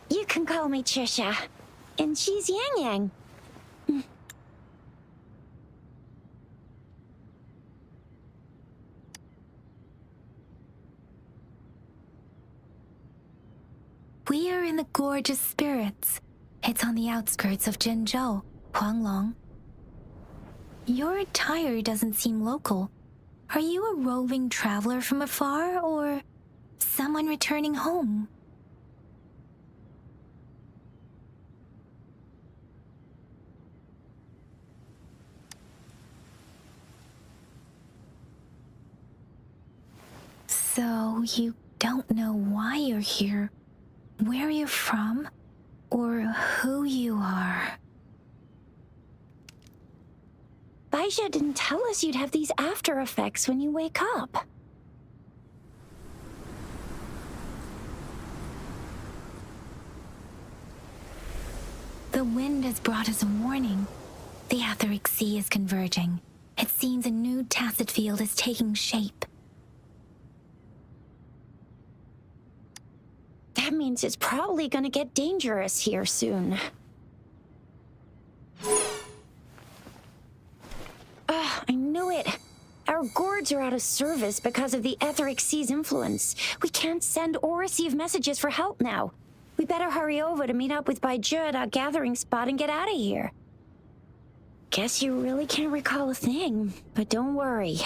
You can call me Trisha. And she's Yang Yang. We are in the Gorgeous Spirits. It's on the outskirts of Jinzhou, Huanglong. Your attire doesn't seem local. Are you a roving traveler from afar, or someone returning home? So you don't know why you're here, where you're from, or who you are. Baisha didn't tell us you'd have these after effects when you wake up. The wind has brought us a warning. The Etheric Sea is converging. It seems a new tacit field is taking shape. That means it's probably gonna get dangerous here soon. I knew it. Our gourds are out of service because of the Etheric Sea's influence. We can't send or receive messages for help now. We better hurry over to meet up with Baizhi at our gathering spot and get out of here. Guess you really can't recall a thing, but don't worry.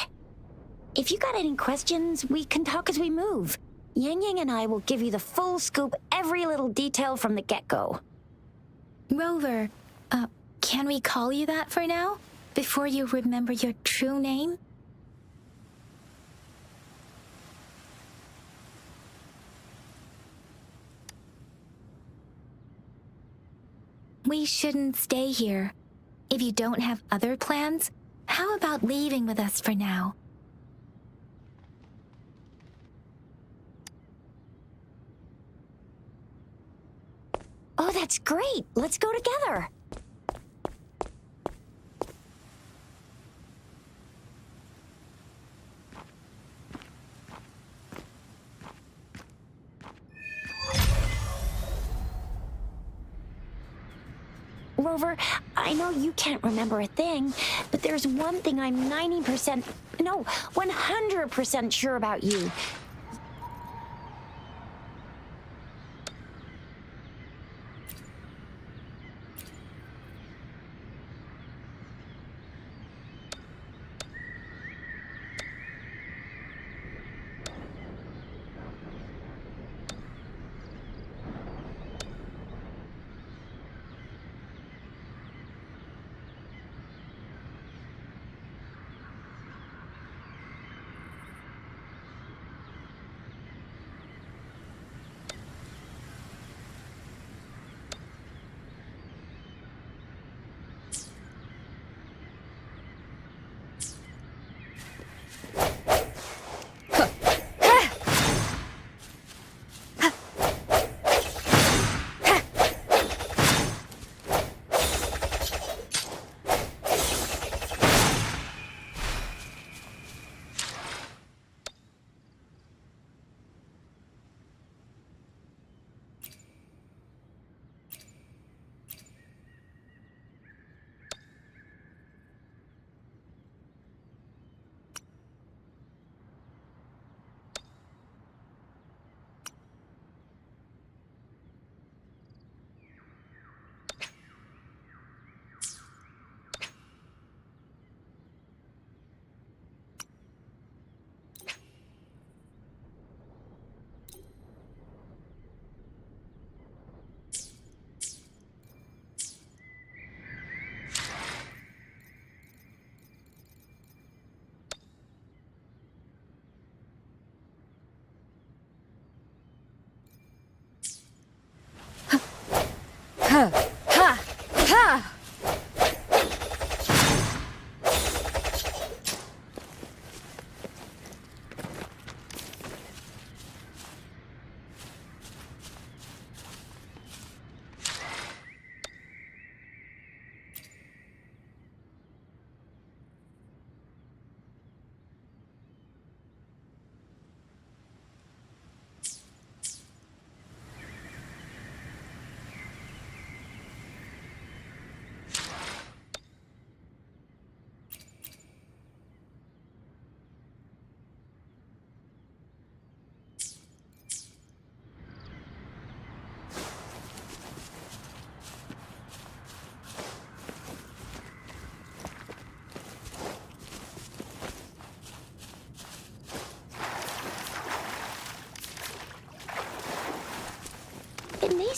If you got any questions, we can talk as we move. Yang Yang and I will give you the full scoop, every little detail from the get-go. Rover, can we call you that for now? Before you remember your true name? We shouldn't stay here. If you don't have other plans, how about leaving with us for now? Oh, that's great. Let's go together. Rover, I know you can't remember a thing, but there's one thing I'm 90%, no, 100% sure about you. Ha! Ha! Ha!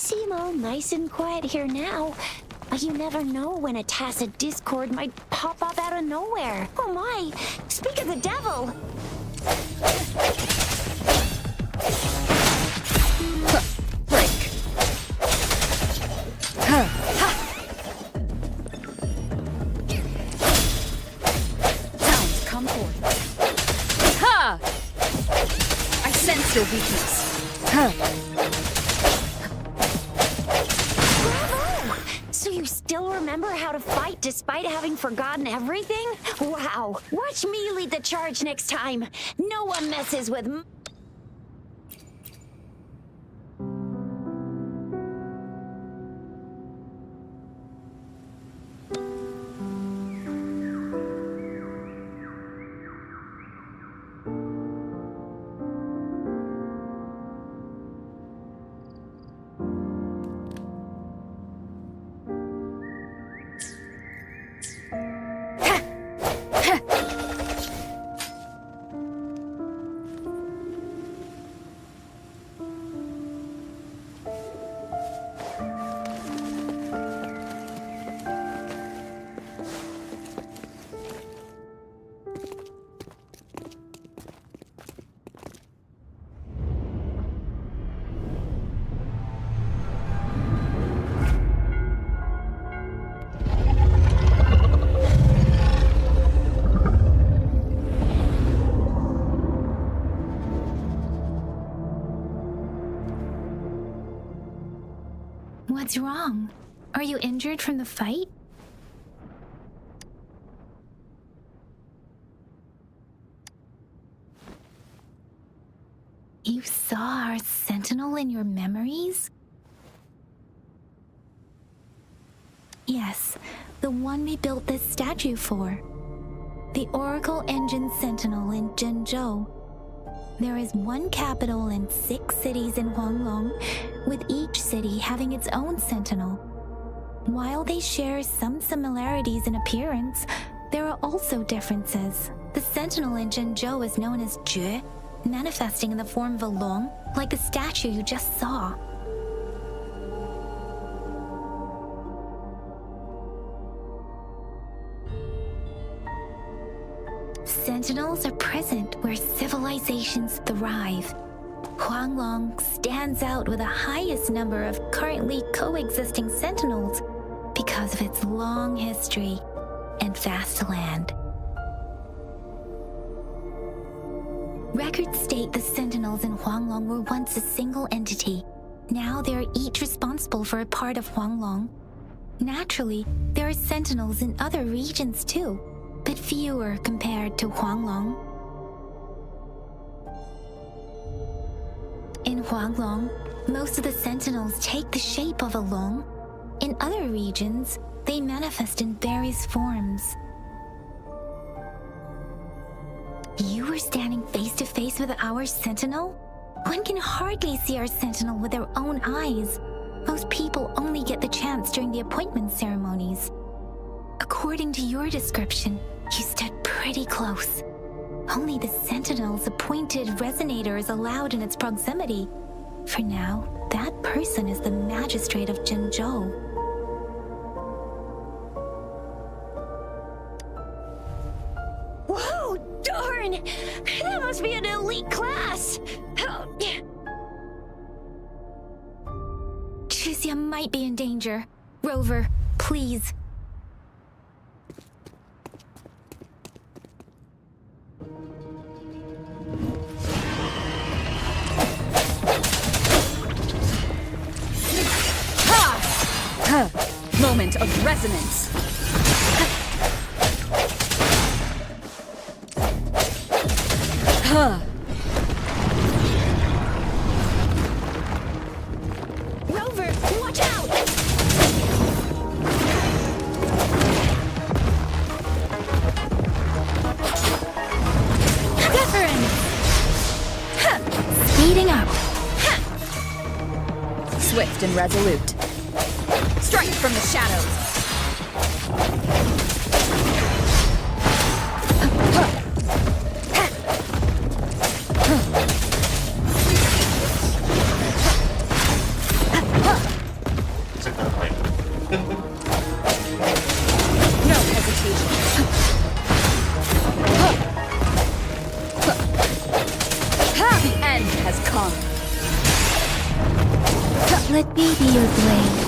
seem all nice and quiet here now, but you never know when a tacit discord might pop up out of nowhere. Oh my! Speak of the devil! Break. Sounds come forth. Ha! I sense your weakness. Bravo! So you still remember how to fight despite having forgotten everything? Wow! Watch me lead the charge next time. No one messes with What's wrong? Are you injured from the fight? You saw our sentinel in your memories? Yes, the one we built this statue for. The Oracle Engine Sentinel in Zhenzhou. There is one capital and 6 cities in Huanglong, with each city having its own sentinel. While they share some similarities in appearance, there are also differences. The sentinel in Zhenzhou is known as Jue, manifesting in the form of a long, like the statue you just saw. Sentinels are present where civilizations thrive. Huanglong stands out with the highest number of currently coexisting sentinels because of its long history and vast land. Records state the sentinels in Huanglong were once a single entity. Now they are each responsible for a part of Huanglong. Naturally, there are sentinels in other regions too, but fewer compared to Huanglong. In Huanglong, most of the sentinels take the shape of a long. In other regions, they manifest in various forms. You were standing face to face with our sentinel? One can hardly see our sentinel with their own eyes. Most people only get the chance during the appointment ceremonies. According to your description, you stood pretty close. Only the sentinel's appointed resonator is allowed in its proximity. For now, that person is the magistrate of Zhenzhou. Whoa, darn! That must be an elite class! Chixia might be in danger. Rover, please. Moment of resonance. Rover, watch out! Speeding up. Swift and resolute. Strike from the shadows. Let me be your blade.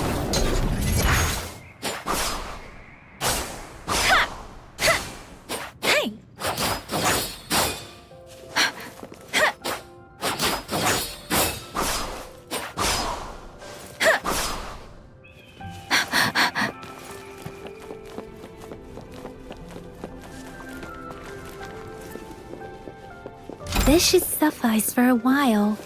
Hey! This should suffice for a while.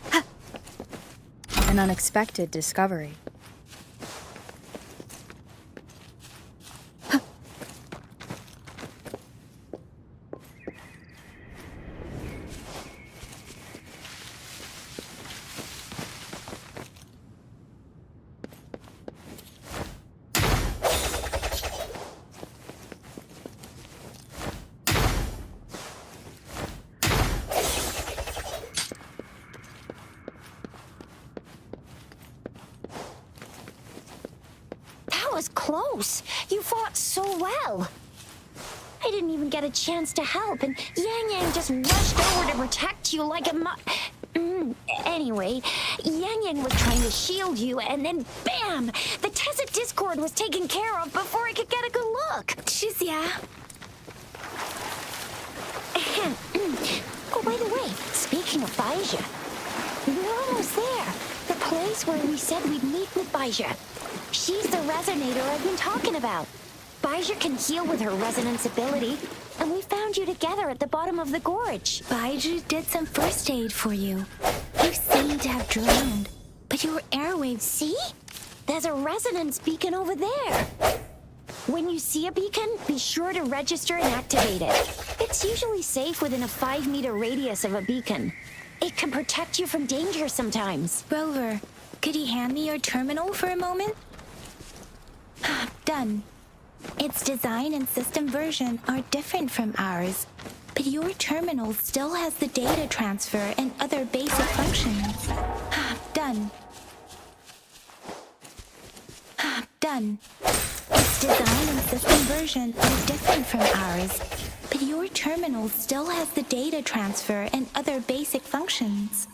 Ha! An unexpected discovery. Was close. You fought so well. I didn't even get a chance to help, and Yang Yang just rushed over to protect you like a Anyway, Yang Yang was trying to shield you, and then bam! The Tessa Discord was taken care of before I could get a good look. Shizia. Oh, by the way, speaking of Baija, we're almost there. The place where we said we'd meet with Baija. She's the resonator I've been talking about. Baija can heal with her resonance ability, and we found you together at the bottom of the gorge. Baiju did some first aid for you. You seem to have drowned, but your airwaves... See? There's a resonance beacon over there. When you see a beacon, be sure to register and activate it. It's usually safe within a 5-meter radius of a beacon. It can protect you from danger sometimes. Rover, could you hand me your terminal for a moment? Done. Its design and system version are different from ours, but your terminal still has the data transfer and other basic functions. Done. Done. Its design and system version are different from ours, but your terminal still has the data transfer and other basic functions.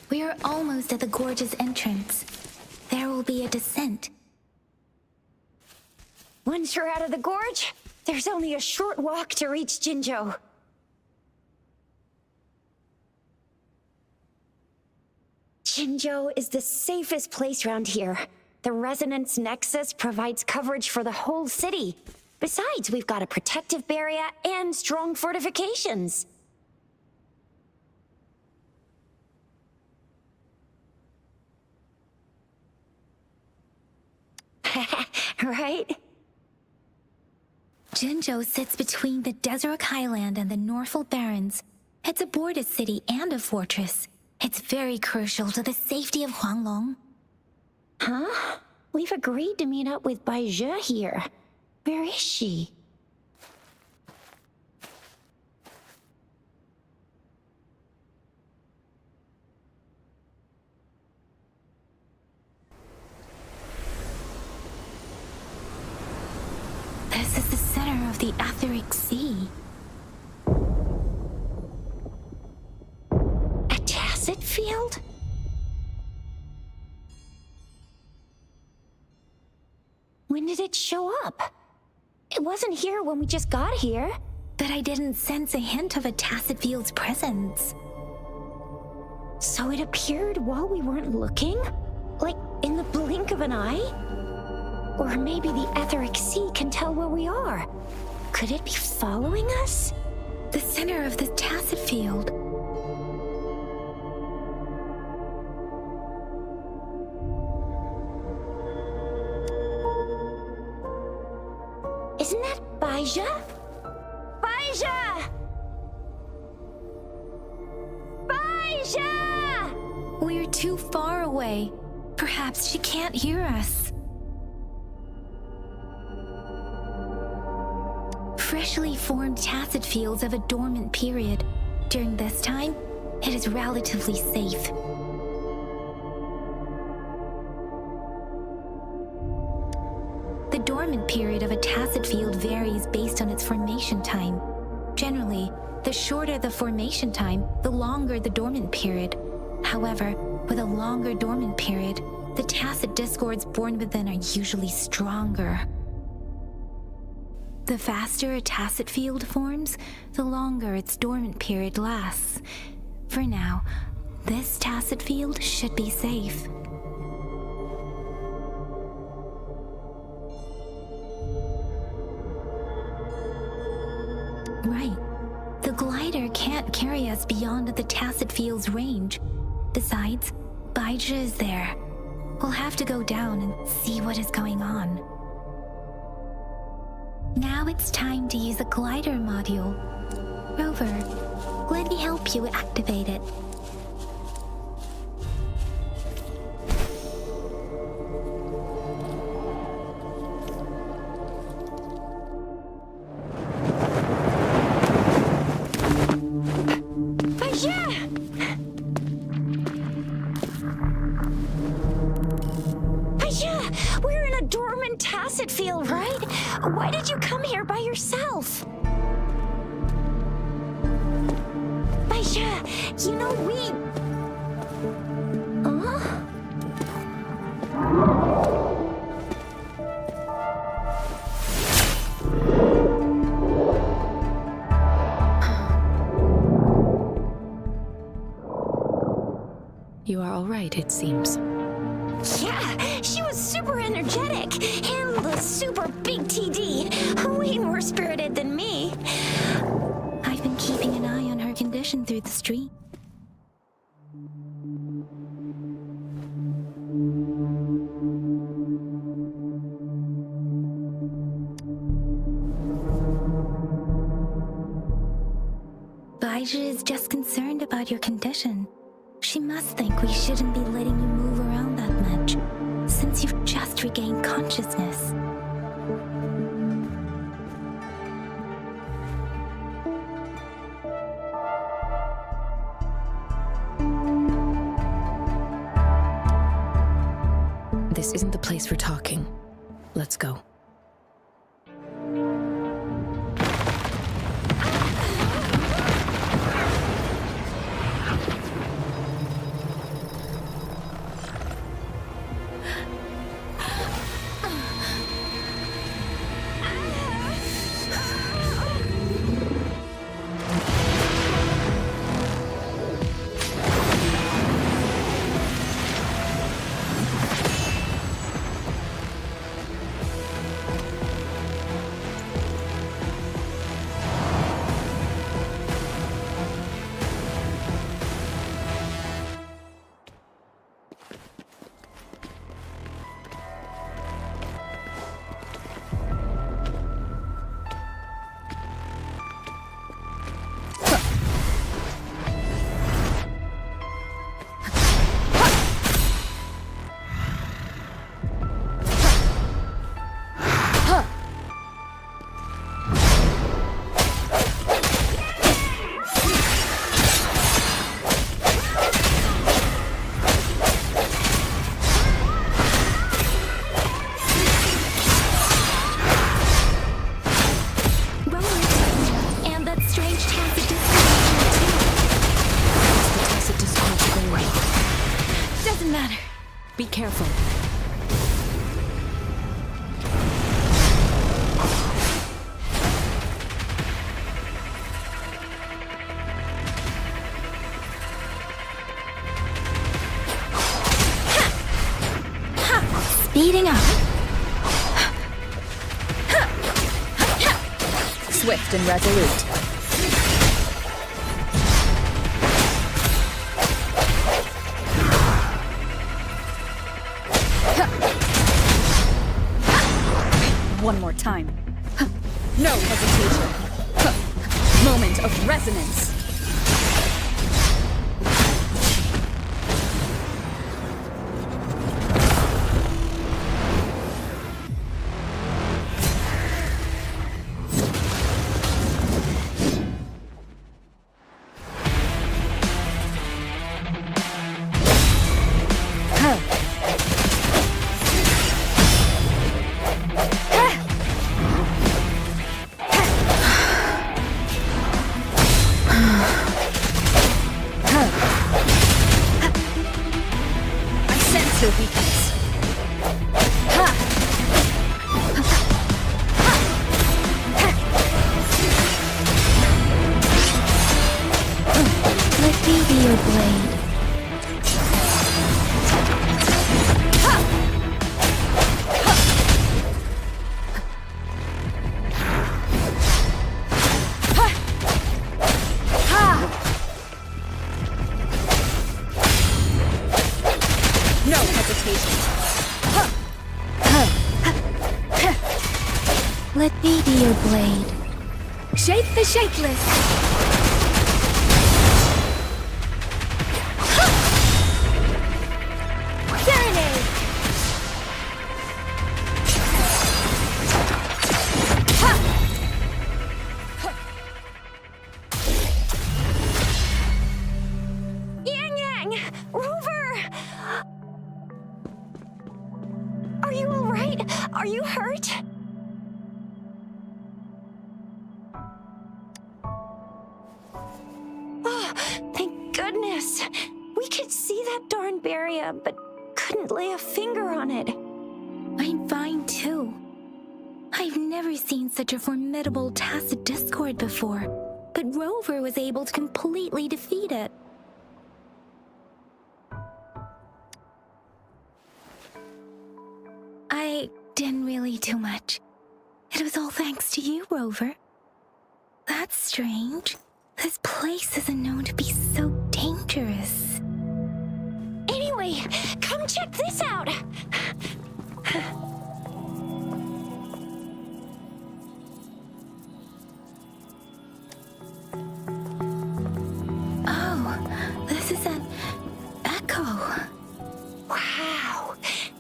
We are almost at the gorge's entrance. There will be a descent. Once you're out of the gorge, there's only a short walk to reach Jinzhou. Jinzhou is the safest place around here. The resonance nexus provides coverage for the whole city. Besides, we've got a protective barrier and strong fortifications. Right? Jinzhou sits between the Desert Highland and the Northful Barrens. It's a border city and a fortress. It's very crucial to the safety of Huanglong. Huh? We've agreed to meet up with Bai Zhe here. Where is she? This is the center of the Etheric Sea. A tacit field? When did it show up? It wasn't here when we just got here. But I didn't sense a hint of a tacit field's presence. So it appeared while we weren't looking? Like in the blink of an eye? Or maybe the Etheric Sea can tell where we are. Could it be following us? The center of the tacit field. Isn't that Bai Zhe? Bai Zhe! Bai Zhe! We're too far away. Perhaps she can't hear us. Freshly formed tacit fields have a dormant period. During this time, it is relatively safe. The dormant period of a tacit field varies based on its formation time. Generally, the shorter the formation time, the longer the dormant period. However, with a longer dormant period, the tacit discords born within are usually stronger. The faster a tacit field forms, the longer its dormant period lasts. For now, this tacit field should be safe. Right. The glider can't carry us beyond the tacit field's range. Besides, Bai Zhe is there. We'll have to go down and see what is going on. Now it's time to use the glider module. Rover, let me help you activate it. Bai Zhe! Bai Zhe! We're in a dormant tacit field, right? Why did you come here by yourself? Bai Zhe, you know we... Huh? You are all right, it seems. Yeah, she was super energetic and the super big TD. Way more spirited than me. I've been keeping an eye on her condition through the street. Bai Zhe is just concerned about your condition. She must think we shouldn't be letting you move around that much. since you've just regained consciousness. This isn't the place for talking. Let's go. Be careful. Speeding up. Swift and resolute. One more time. No hesitation. Moment of resonance. Your weakness. Let me be your blade. No hesitation. Let me be your blade. Shape the shapeless. Serenade! Yang Yang! Rover! Are you alright? Are you hurt? Oh, thank goodness. We could see that darn barrier, but couldn't lay a finger on it. I'm fine too. I've never seen such a formidable tacit discord before, but Rover was able to completely defeat it. I didn't really do much. It was all thanks to you, Rover. That's strange. This place isn't known to be so dangerous. Anyway, come check this out. Oh, this is an echo. Wow,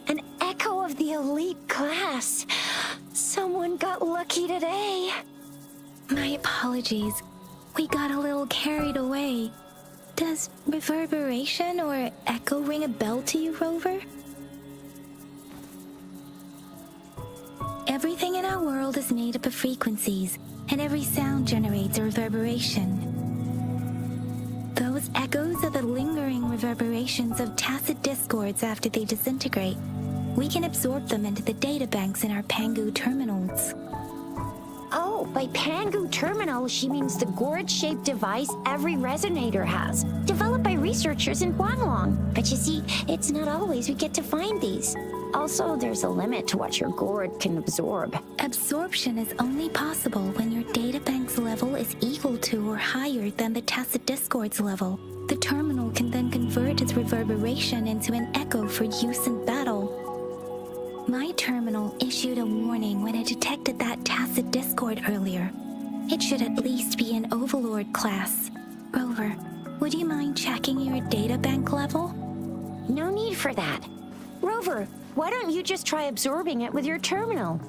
an class. Someone got lucky today. My apologies. We got a little carried away. Does reverberation or echo ring a bell to you, Rover? Everything in our world is made up of frequencies, and every sound generates a reverberation. Those echoes are the lingering reverberations of tacit discords after they disintegrate. We can absorb them into the databanks in our Pangu terminals. Oh, by Pangu terminal, she means the gourd-shaped device every resonator has, developed by researchers in Huanglong. But you see, it's not always we get to find these. Also, there's a limit to what your gourd can absorb. Absorption is only possible when your databank's level is equal to or higher than the tacit discord's level. The terminal can then convert its reverberation into an echo for use in battle. My terminal issued a warning when it detected that tacit discord earlier. It should at least be an Overlord class. Rover, would you mind checking your databank level? No need for that. Rover, why don't you just try absorbing it with your terminal?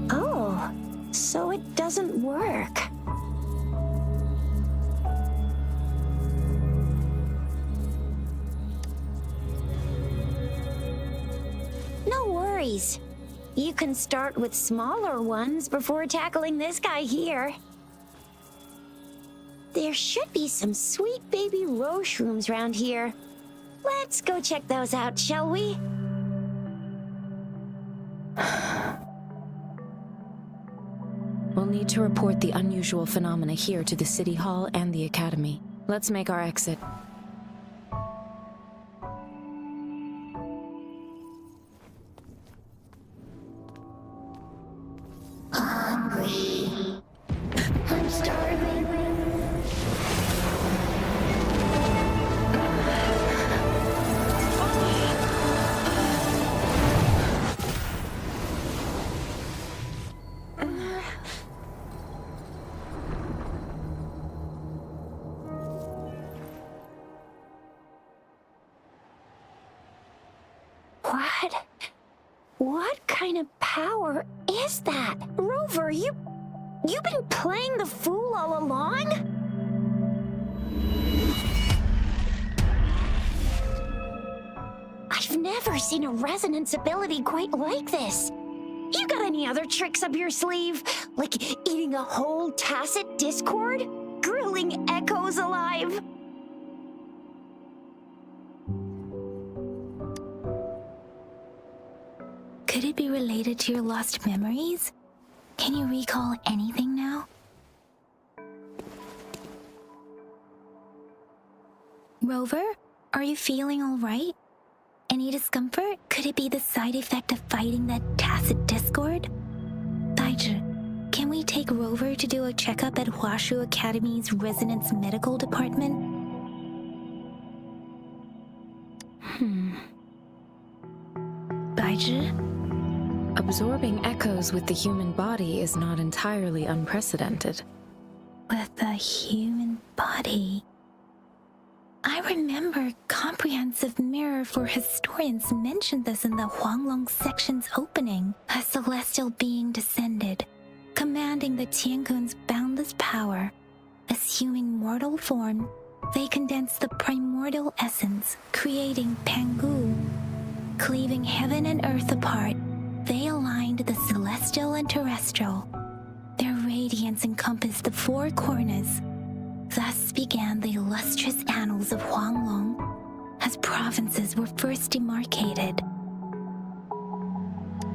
Oh, so it doesn't work. No worries. You can start with smaller ones before tackling this guy here. There should be some sweet baby rose shrooms around here. Let's go check those out, shall we? We'll need to report the unusual phenomena here to the City Hall and the Academy. Let's make our exit. Hungry. I'm starving. What? What kind of power is that? Rover, you've been playing the fool all along? I've never seen a resonance ability quite like this. You got any other tricks up your sleeve? Like eating a whole tacit discord? Grilling echoes alive? Could it be related to your lost memories? Can you recall anything now? Rover, are you feeling all right? Any discomfort? Could it be the side effect of fighting that tacit discord? Daiji, can we take Rover to do a checkup at Huashu Academy's Resonance Medical Department? Daiji? Absorbing echoes with the human body is not entirely unprecedented. With the human body. I remember Comprehensive Mirror for Historians mentioned this in the Huanglong section's opening. A celestial being descended, commanding the Tiankun's boundless power. Assuming mortal form, they condensed the primordial essence, creating Pangu. Cleaving heaven and earth apart, they aligned the celestial and terrestrial. Their radiance encompassed the four corners. Thus began the illustrious annals of Huanglong, as provinces were first demarcated.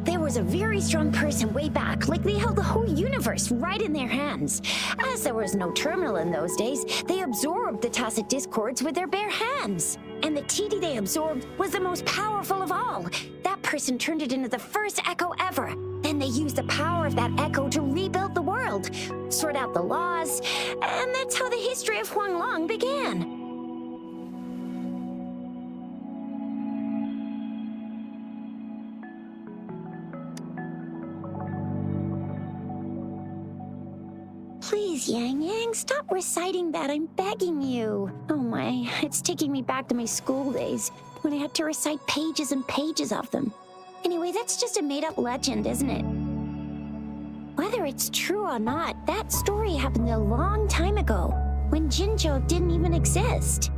There was a very strong person way back, like they held the whole universe right in their hands. As there was no terminal in those days, they absorbed the tacit discords with their bare hands. And the TD they absorbed was the most powerful of all. That person turned it into the first echo ever. Then they used the power of that echo to rebuild the world, sort out the laws, and that's how the history of Huanglong began. Please Please, Yang Yang, stop reciting that. I'm begging you. Oh my, it's taking me back to my school days when I had to recite pages and pages of them. Anyway, that's just a made-up legend, isn't it? Whether it's true or not, that story happened a long time ago, when Jinzhou didn't even exist.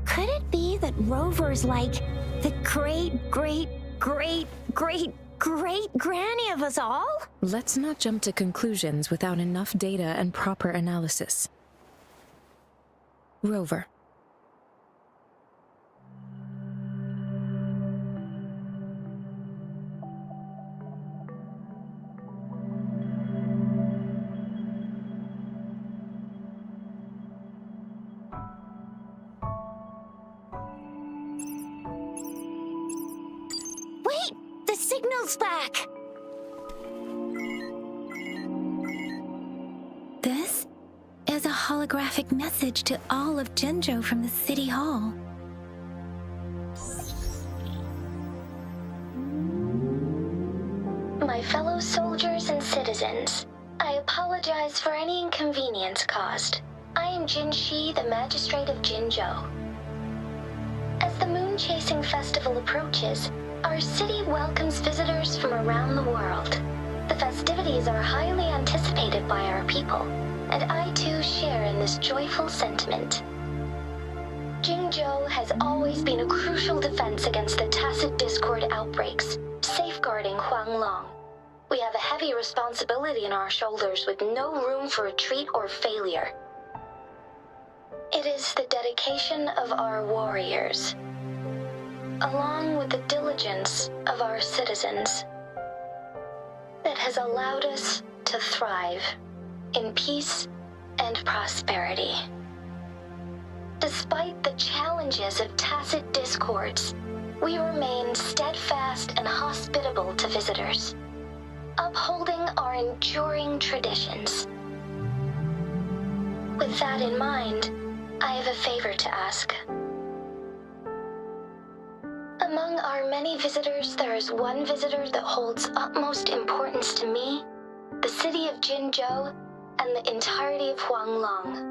Could it be that Rover's like the great-great-great-great-great-granny of us all? Let's not jump to conclusions without enough data and proper analysis. Rover. Wait! The signal's back! This is a holographic message to all of Jinzhou from the City Hall. My fellow soldiers and citizens, I apologize for any inconvenience caused. I am Jin Shi, the Magistrate of Jinzhou. As the Moon-Chasing Festival approaches, our city welcomes visitors from around the world. The festivities are highly anticipated by our people, and I too share in this joyful sentiment. Jinzhou has always been a crucial defense against the tacit discord outbreaks, safeguarding Huanglong. We have a heavy responsibility on our shoulders with no room for retreat or failure. It is the dedication of our warriors, along with the diligence of our citizens, that has allowed us to thrive in peace and prosperity. Despite the challenges of tacit discords, we remain steadfast and hospitable to visitors, upholding our enduring traditions. With that in mind, I have a favor to ask. Among our many visitors, there is one visitor that holds utmost importance to me, the city of Jinzhou, and the entirety of Huanglong.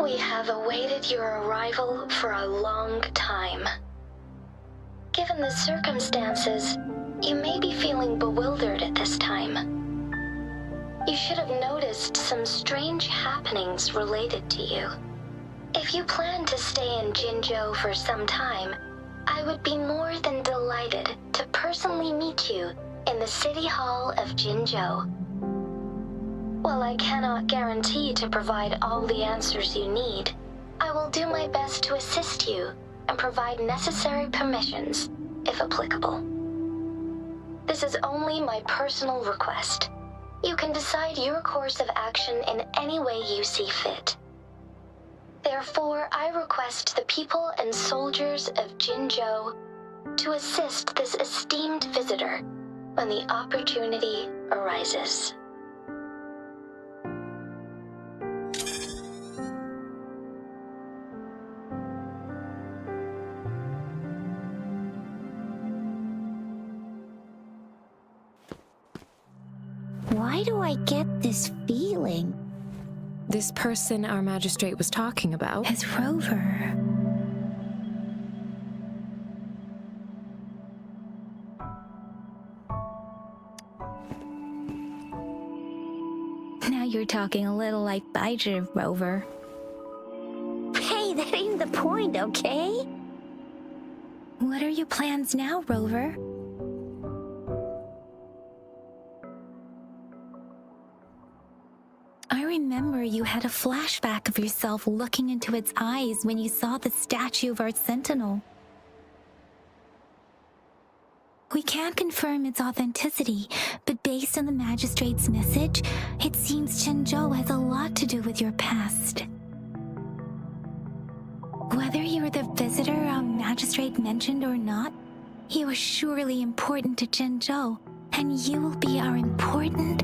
We have awaited your arrival for a long time. Given the circumstances, you may be feeling bewildered at this time. You should have noticed some strange happenings related to you. If you plan to stay in Jinzhou for some time, I would be more than delighted to personally meet you in the City Hall of Jinzhou. While I cannot guarantee to provide all the answers you need, I will do my best to assist you and provide necessary permissions, if applicable. This is only my personal request. You can decide your course of action in any way you see fit. Therefore, I request the people and soldiers of Jinzhou to assist this esteemed visitor when the opportunity arises. Why do I get this feeling? This person our magistrate was talking about Is Rover. Now you're talking a little like Baizhi, Rover. Hey, that ain't the point, okay? What are your plans now, Rover? I remember you had a flashback of yourself looking into its eyes when you saw the statue of our sentinel. We can't confirm its authenticity, but based on the magistrate's message, it seems Jinzhou has a lot to do with your past. Whether you're the visitor our magistrate mentioned or not, you are surely important to Jinzhou, and you will be our important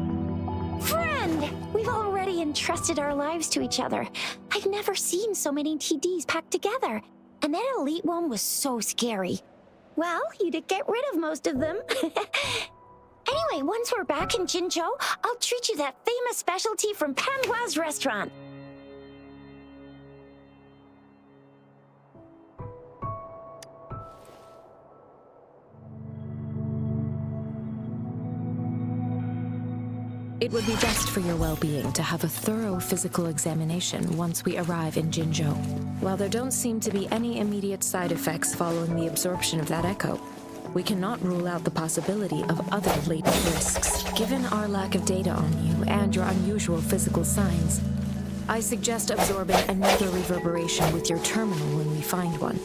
Friend! We've already entrusted our lives to each other. I've never seen so many TDs packed together. And that elite one was so scary. Well, you did get rid of most of them. Anyway, once we're back in Jinzhou, I'll treat you that famous specialty from Panhua's restaurant. It would be best for your well-being to have a thorough physical examination once we arrive in Jinzhou. While there don't seem to be any immediate side effects following the absorption of that echo, we cannot rule out the possibility of other latent risks. Given our lack of data on you and your unusual physical signs, I suggest absorbing another reverberation with your terminal when we find one.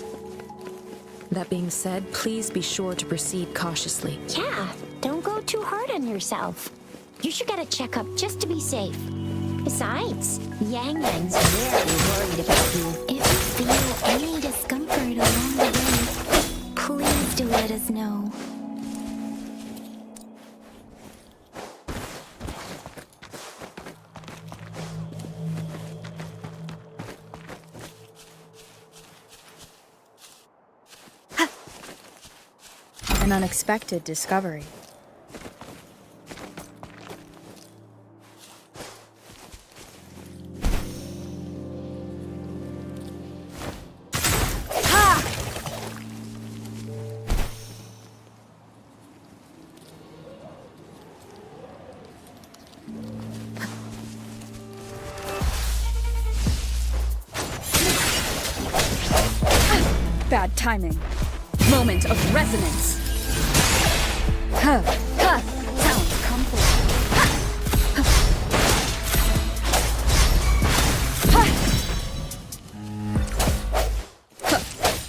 That being said, please be sure to proceed cautiously. Yeah, don't go too hard on yourself. You should get a checkup just to be safe. Besides, Yang Yang's very worried about you. If you feel any discomfort along the way, please do let us know. An unexpected discovery. Bad timing. Moment of resonance. Huh. Huh. Sounds come forth.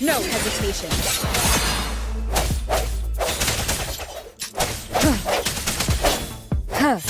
No hesitation. Huh.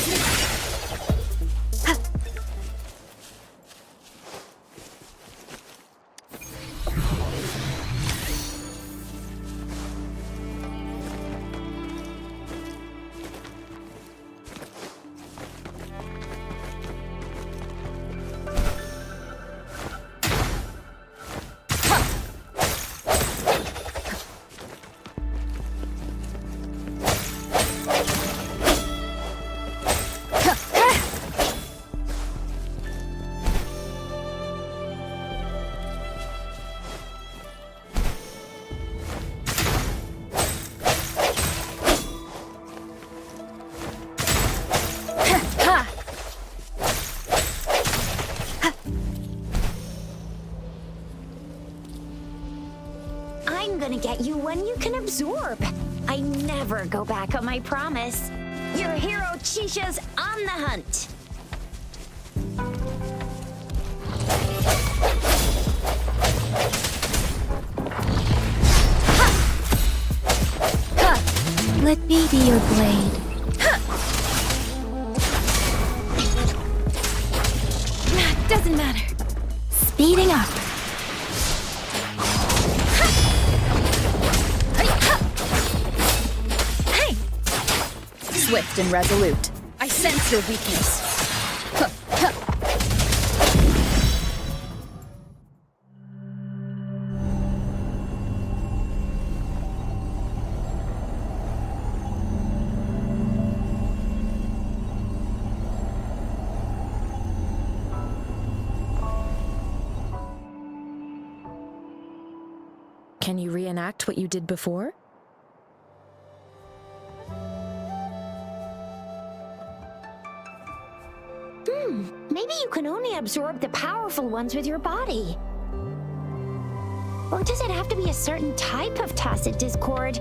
I'm gonna get you one you can absorb. I never go back on my promise. Your hero Chisha's on the hunt. Let me be your blade. Doesn't matter. Speeding up. Hey! Swift and resolute. I sense your weakness. Huh. Huh. Can you reenact what you did before? Maybe you can only absorb the powerful ones with your body. Or does it have to be a certain type of tacit discord?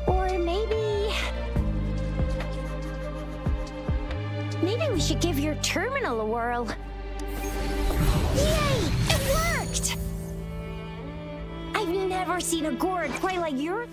Or maybe we should give your terminal a whirl. Yay! It worked! I've never seen a gourd play like yours.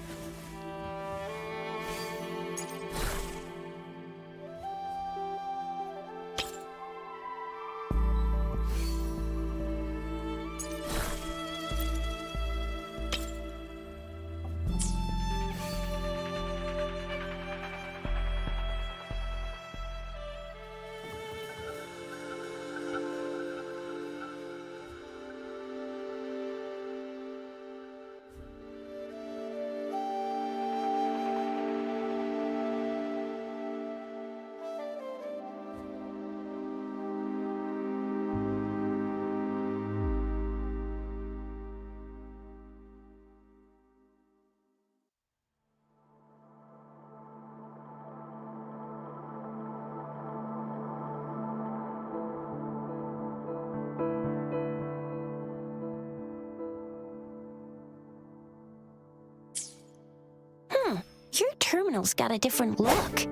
terminal's got a different look,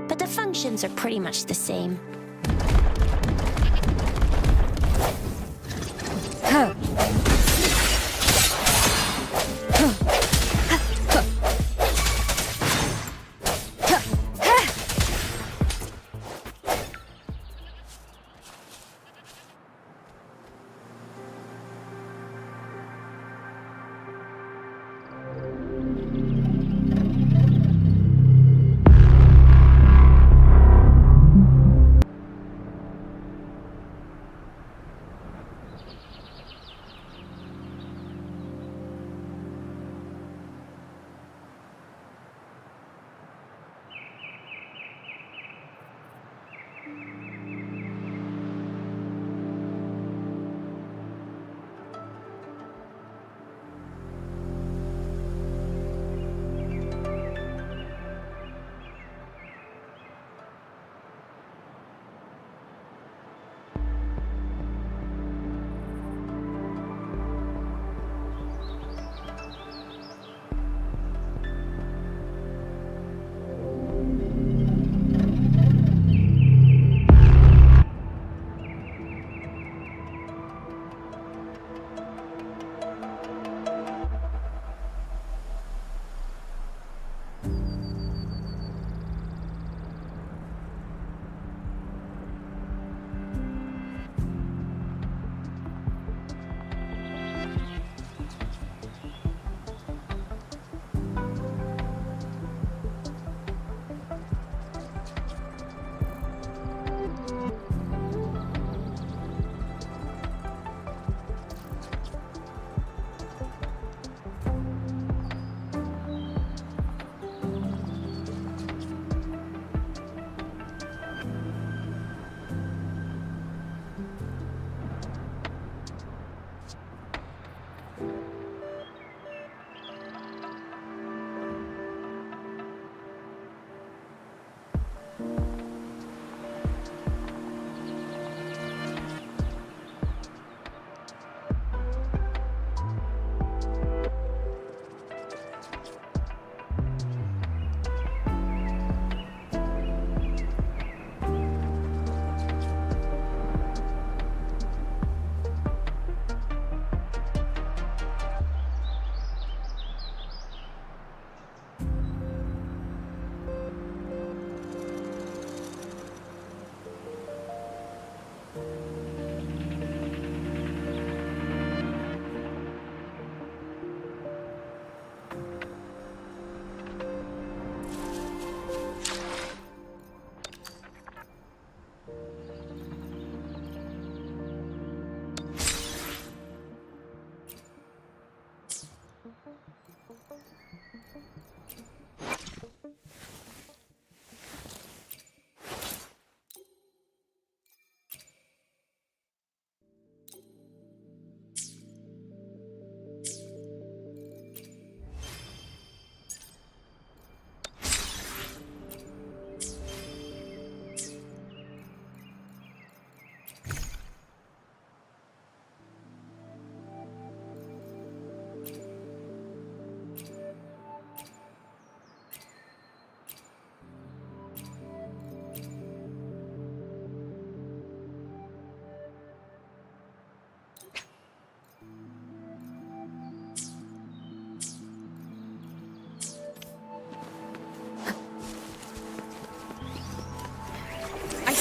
but the functions are pretty much the same.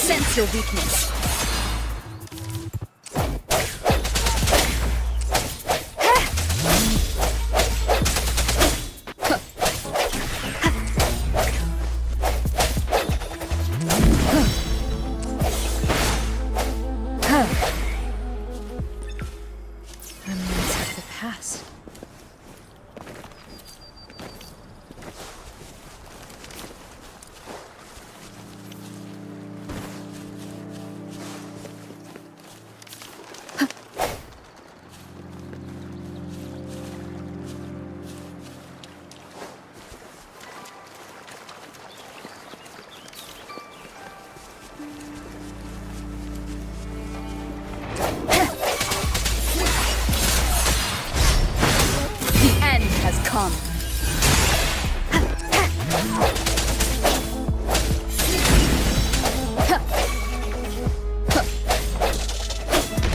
Sense your weakness. Remnants of the past. The end has come.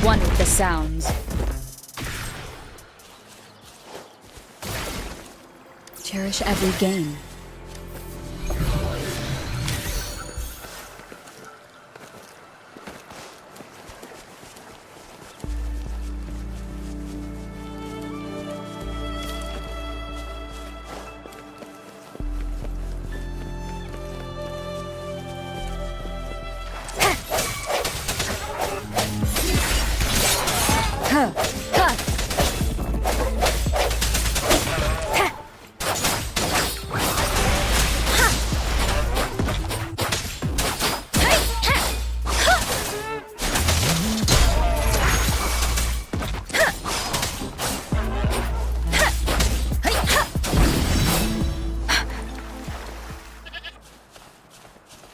One with the sounds. Cherish every game.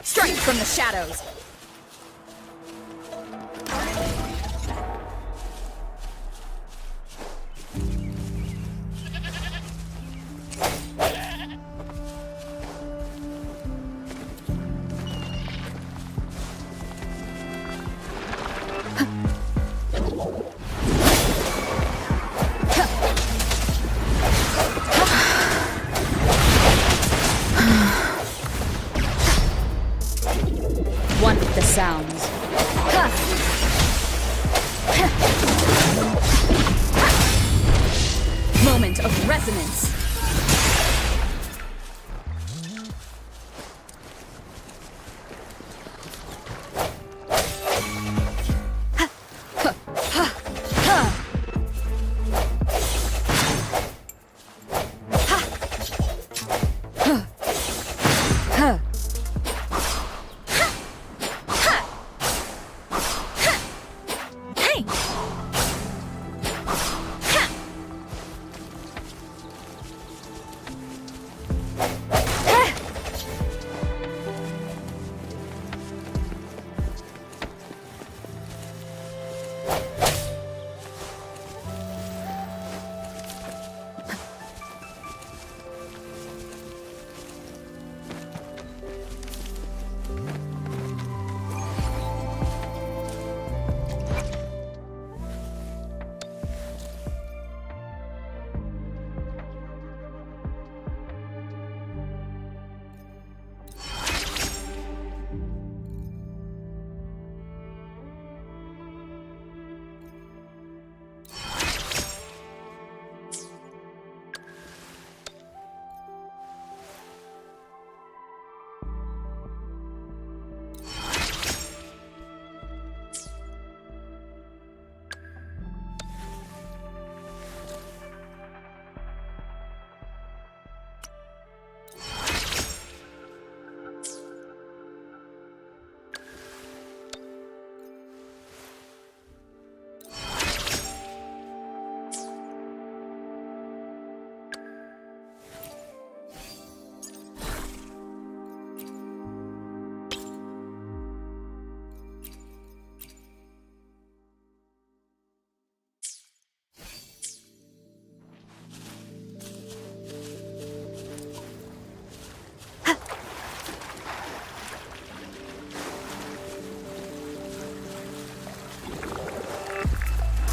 Strike from the shadows. One with the sounds. Moment of resonance.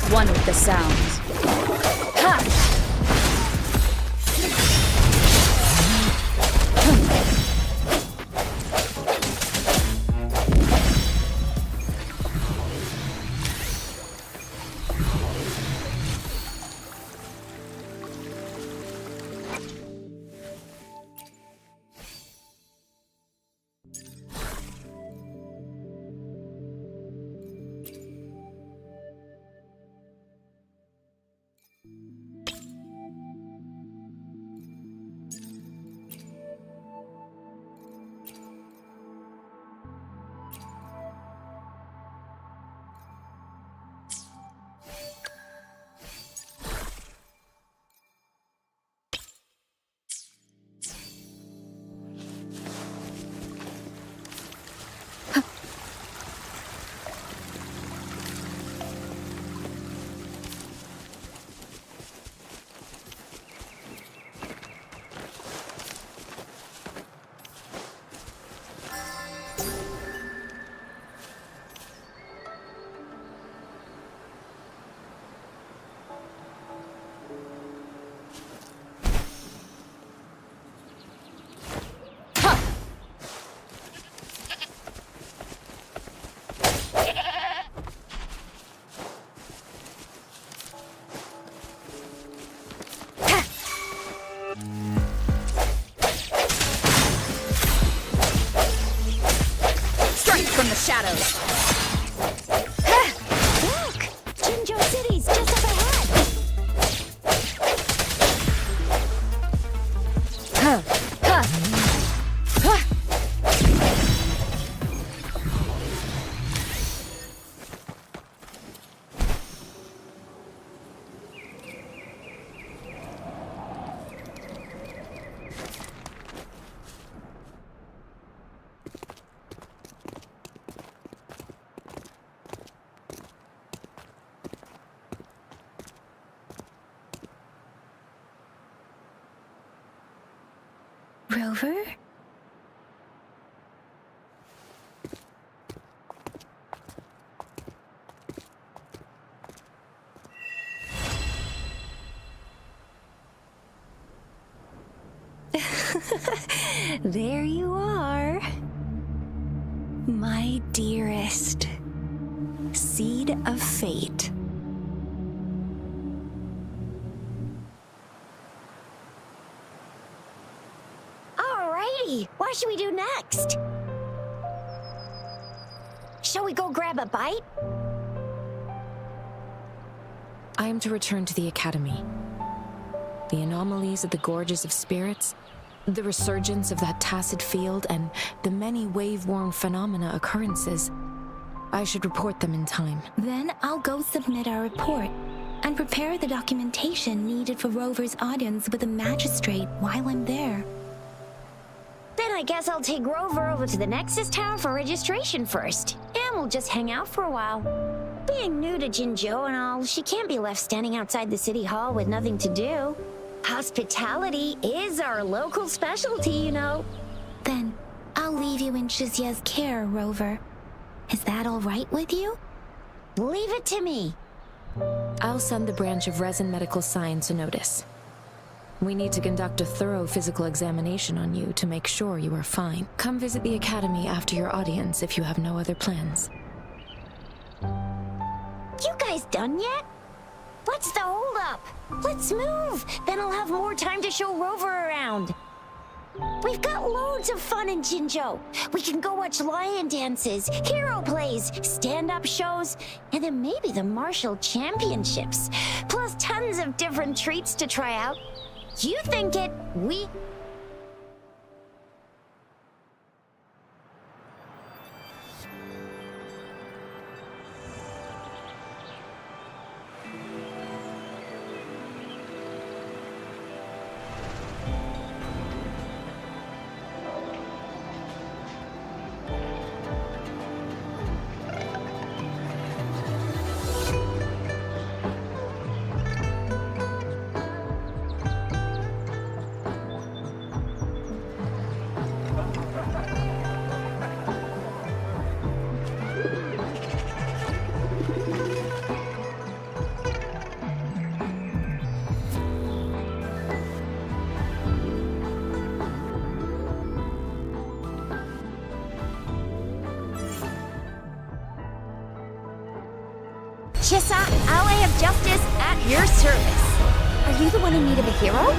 One with the sounds. Rover? There you are. My dearest. Seed of fate. Alrighty, what should we do next? Shall we go grab a bite? I am to return to the Academy. The anomalies of the Gorges of Spirits, the resurgence of that tacit field, and the many wave-worn phenomena occurrences. I should report them in time. Then I'll go submit our report and prepare the documentation needed for Rover's audience with the magistrate while I'm there. Then I guess I'll take Rover over to the Nexus Tower for registration first, and we'll just hang out for a while. Being new to Jinzhou and all, she can't be left standing outside the city hall with nothing to do. Hospitality is our local specialty, you know. Then I'll leave you in Shizye's care, Rover. Is that all right with you? Leave it to me. I'll send the branch of Resin Medical Science a notice. We need to conduct a thorough physical examination on you to make sure you are fine. Come visit the Academy after your audience if you have no other plans. You guys done yet? What's the holdup? Let's move. Then I'll have more time to show Rover around. We've got loads of fun in Jinzhou. We can go watch lion dances, hero plays, stand-up shows, and then maybe the martial championships. Plus tons of different treats to try out. You think it, we... Chissa, ally of justice at your service. Are you the one in need of a hero?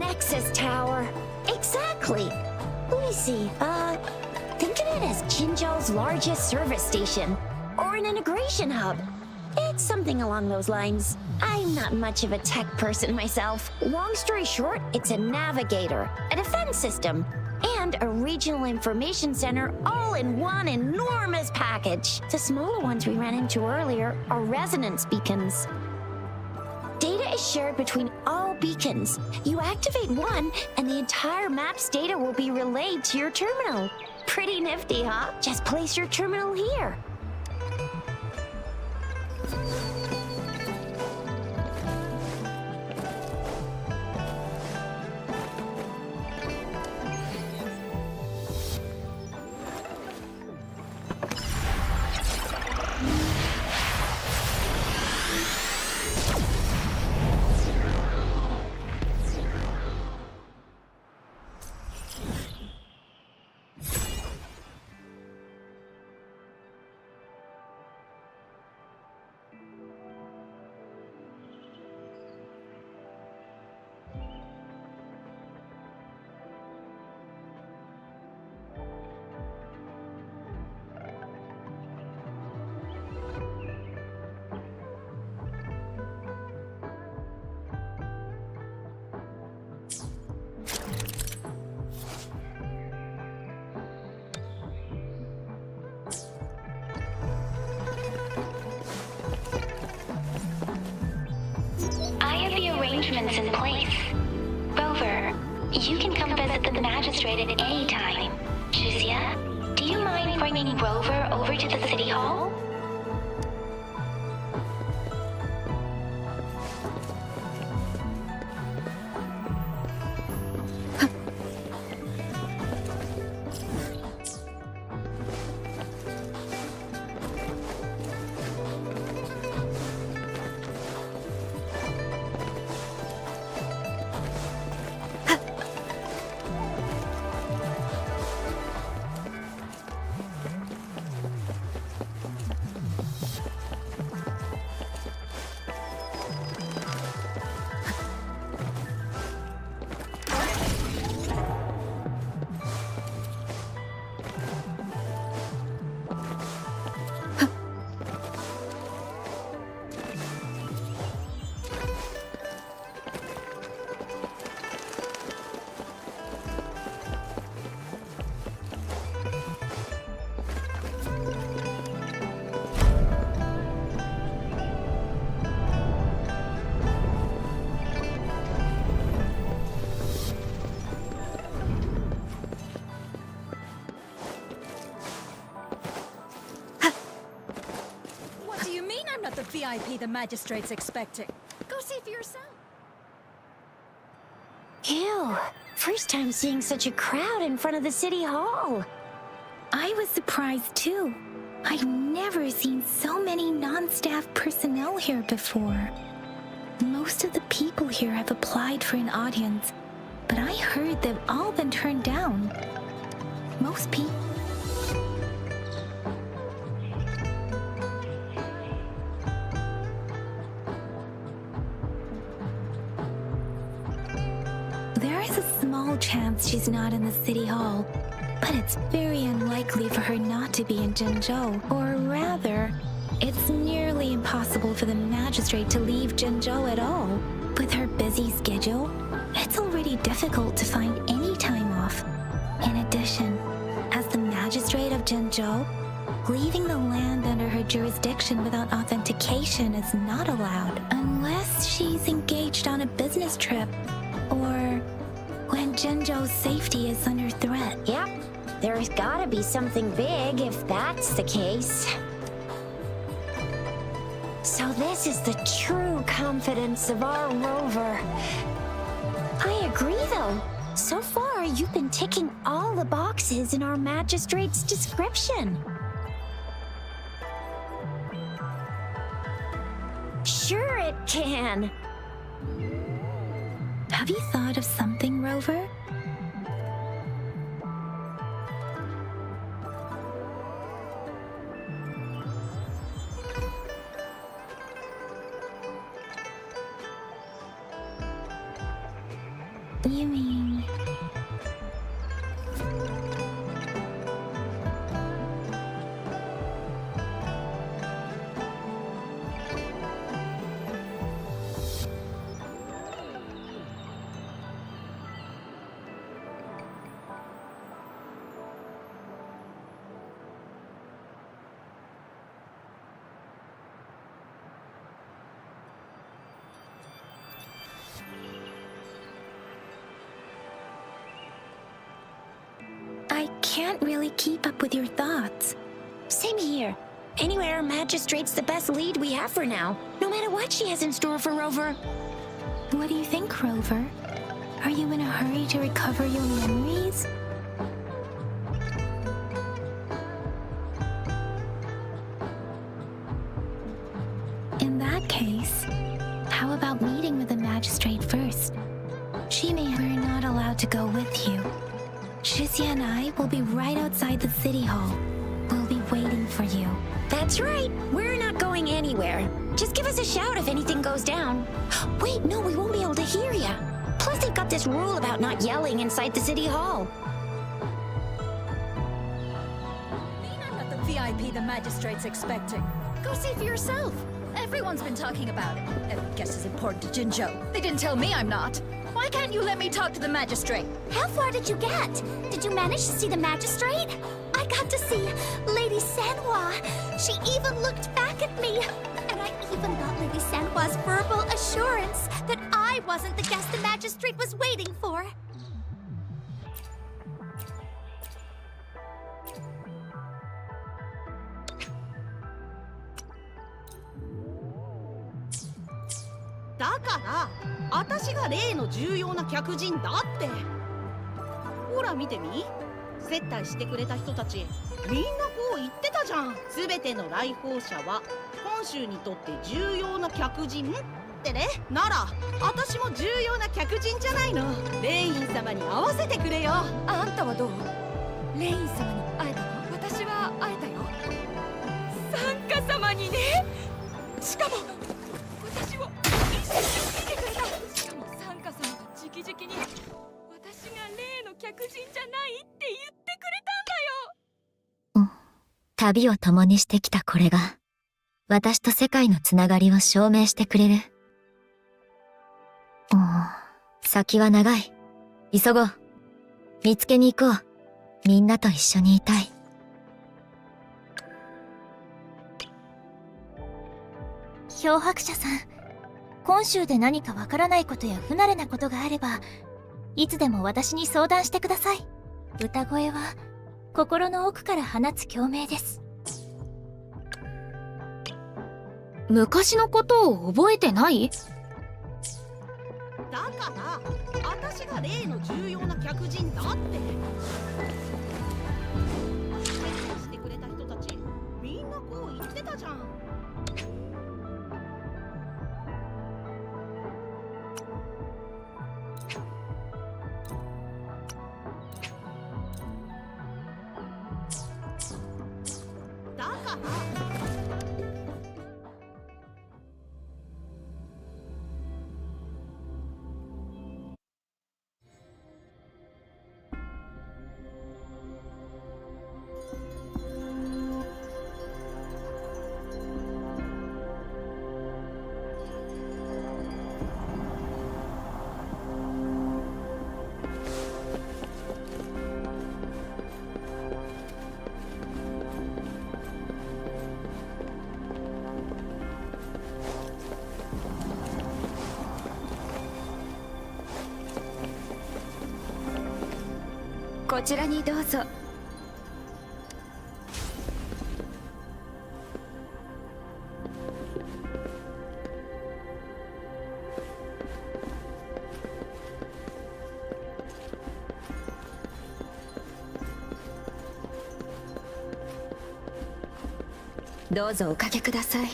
Nexus Tower. Exactly. Let me see. Think of it as Jinzhou's largest service station, or an integration hub. It's something along those lines. I'm not much of a tech person myself. Long story short, it's a navigator, a defense system, and a regional information center all in one enormous package. The smaller ones we ran into earlier are resonance beacons. Data is shared between all beacons. You activate one, and the entire map's data will be relayed to your terminal. Pretty nifty, huh? Just place your terminal here. Arrangements in place. Rover, you can come visit the magistrate at any time. Juzia, do you mind bringing Rover over to the city hall? The VIP the magistrate's expecting. Go see for yourself. Ew. First time seeing such a crowd in front of the city hall. I was surprised too. I've never seen so many non-staff personnel here before. Most of the people here have applied for an audience, but I heard they've all been turned down. Most people... There is a small chance she's not in the city hall, but it's very unlikely for her not to be in Jinzhou. Or rather, it's nearly impossible for the magistrate to leave Jinzhou at all. With her busy schedule, it's already difficult to find any time off. In addition, as the magistrate of Jinzhou, leaving the land under her jurisdiction without authentication is not allowed, unless she's engaged on a business trip, or when Jinzhou's safety is under threat. Yep, there's gotta be something big if that's the case. So this is the true confidence of our rover. I agree though. So far, you've been ticking all the boxes in our magistrate's description. Sure it can. Have you thought of something, Rover? You mean... I can't really keep up with your thoughts. Same here. Anywhere, Magistrate's the best lead we have for now, no matter what she has in store for Rover. What do you think, Rover? Are you in a hurry to recover your memories? In that case, how about meeting with the Magistrate first? She may... We're not allowed to go with you. Shizia and I will be right outside the City Hall. We'll be waiting for you. That's right. We're not going anywhere. Just give us a shout if anything goes down. Wait, no, we won't be able to hear ya. Plus, they've got this rule about not yelling inside the City Hall. I'm not the VIP the Magistrate's expecting. Go see for yourself. Everyone's been talking about it. Every guest is important to Jinzhou. They didn't tell me I'm not. Why can't you let me talk to the Magistrate? How far did you get? Did you manage to see the Magistrate? I got to see Lady Sanhua. She even looked back at me. And I even got Lady Sanhua's verbal assurance that I wasn't the guest the Magistrate was waiting for.私が例の重要な客人だって。ほら見てみ。接待してくれた人たち、みんなこう言ってたじゃん。すべての来訪者は本州にとって重要な客人ってね。なら私も重要な客人じゃないの。レイン様に会わせてくれよ。あんたはどう？レイン様に会えたの？私は会えたよ。参加様にね。しかも私を一緒に見てくれた。しかも参加様が直々に私が例の客人じゃないって言ってくれたんだよ。旅を共にしてきたこれが、私と世界のつながりを証明してくれる。先は長い。急ごう。見つけに行こう。みんなと一緒にいたい。漂白者さん、今週で何かわからないことや不慣れなことがあれば、いつでも私に相談してください。歌声は心の奥から放つ共鳴です。昔のことを覚えてない？だから私が例の重要な客人だって。接待してくれた人たち、みんなこう言ってたじゃん。だからこちらにどうぞ。どうぞおかけください。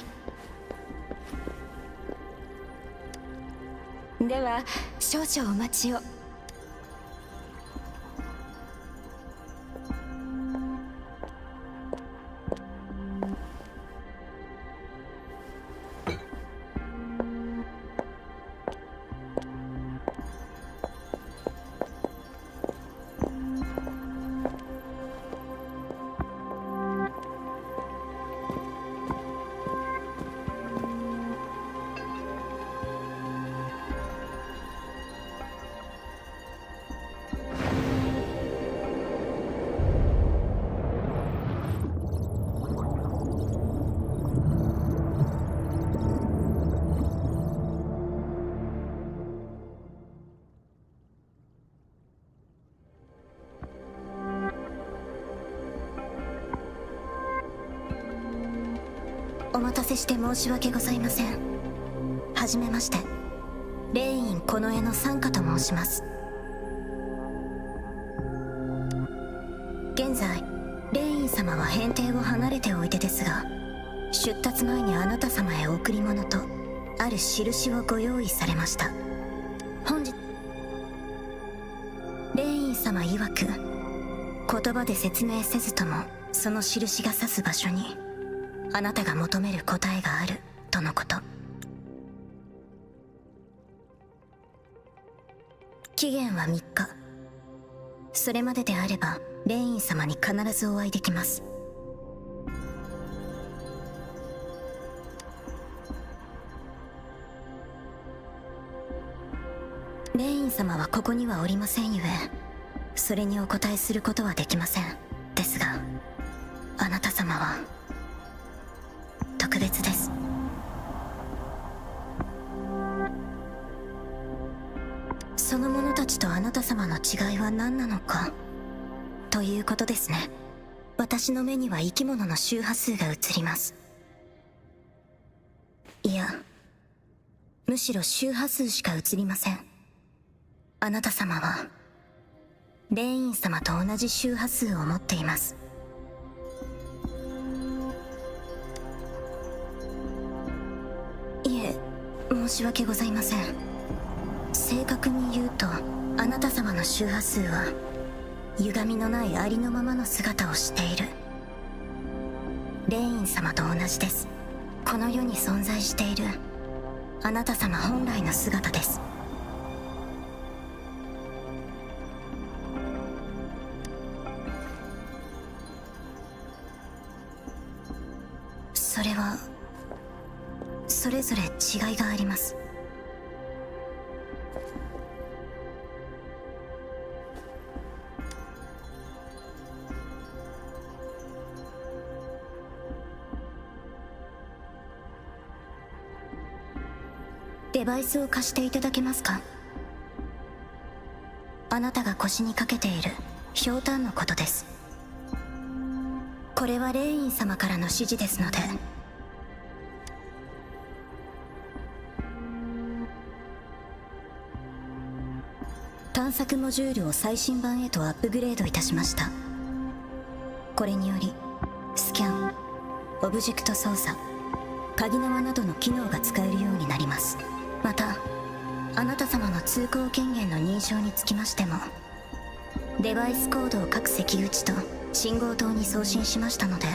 では少々お待ちを。お待たせして申し訳ございません。はじめまして、霊院この絵の参加と申します。現在霊院様は辺庭を離れておいでですが、出立前にあなた様へ贈り物とある印をご用意されました。本日霊院様曰く、言葉で説明せずともその印が指す場所にあなたが求める答えがあるとのこと。期限は3日。それまでであれば霊院様に必ずお会いできます。霊院様はここにはおりませんゆえ、それにお答えすることはできません。ですがあなた様は特別です。その者たちとあなた様の違いは何なのかということですね。私の目には生き物の周波数が映ります。いや、むしろ周波数しか映りません。あなた様は霊院様と同じ周波数を持っています。いえ、申し訳ございません。正確に言うと、あなた様の周波数は歪みのないありのままの姿をしている霊院様と同じです。この世に存在しているあなた様本来の姿です。それはそれぞれ違いがあります。デバイスを貸していただけますか？あなたが腰にかけているひょうたんのことです。これは霊院様からの指示ですので。探索モジュールを最新版へとアップグレードいたしました。これによりスキャン、オブジェクト操作、鍵縄などの機能が使えるようになります。またあなた様の通行権限の認証につきましても、デバイスコードを各関口と信号塔に送信しましたので、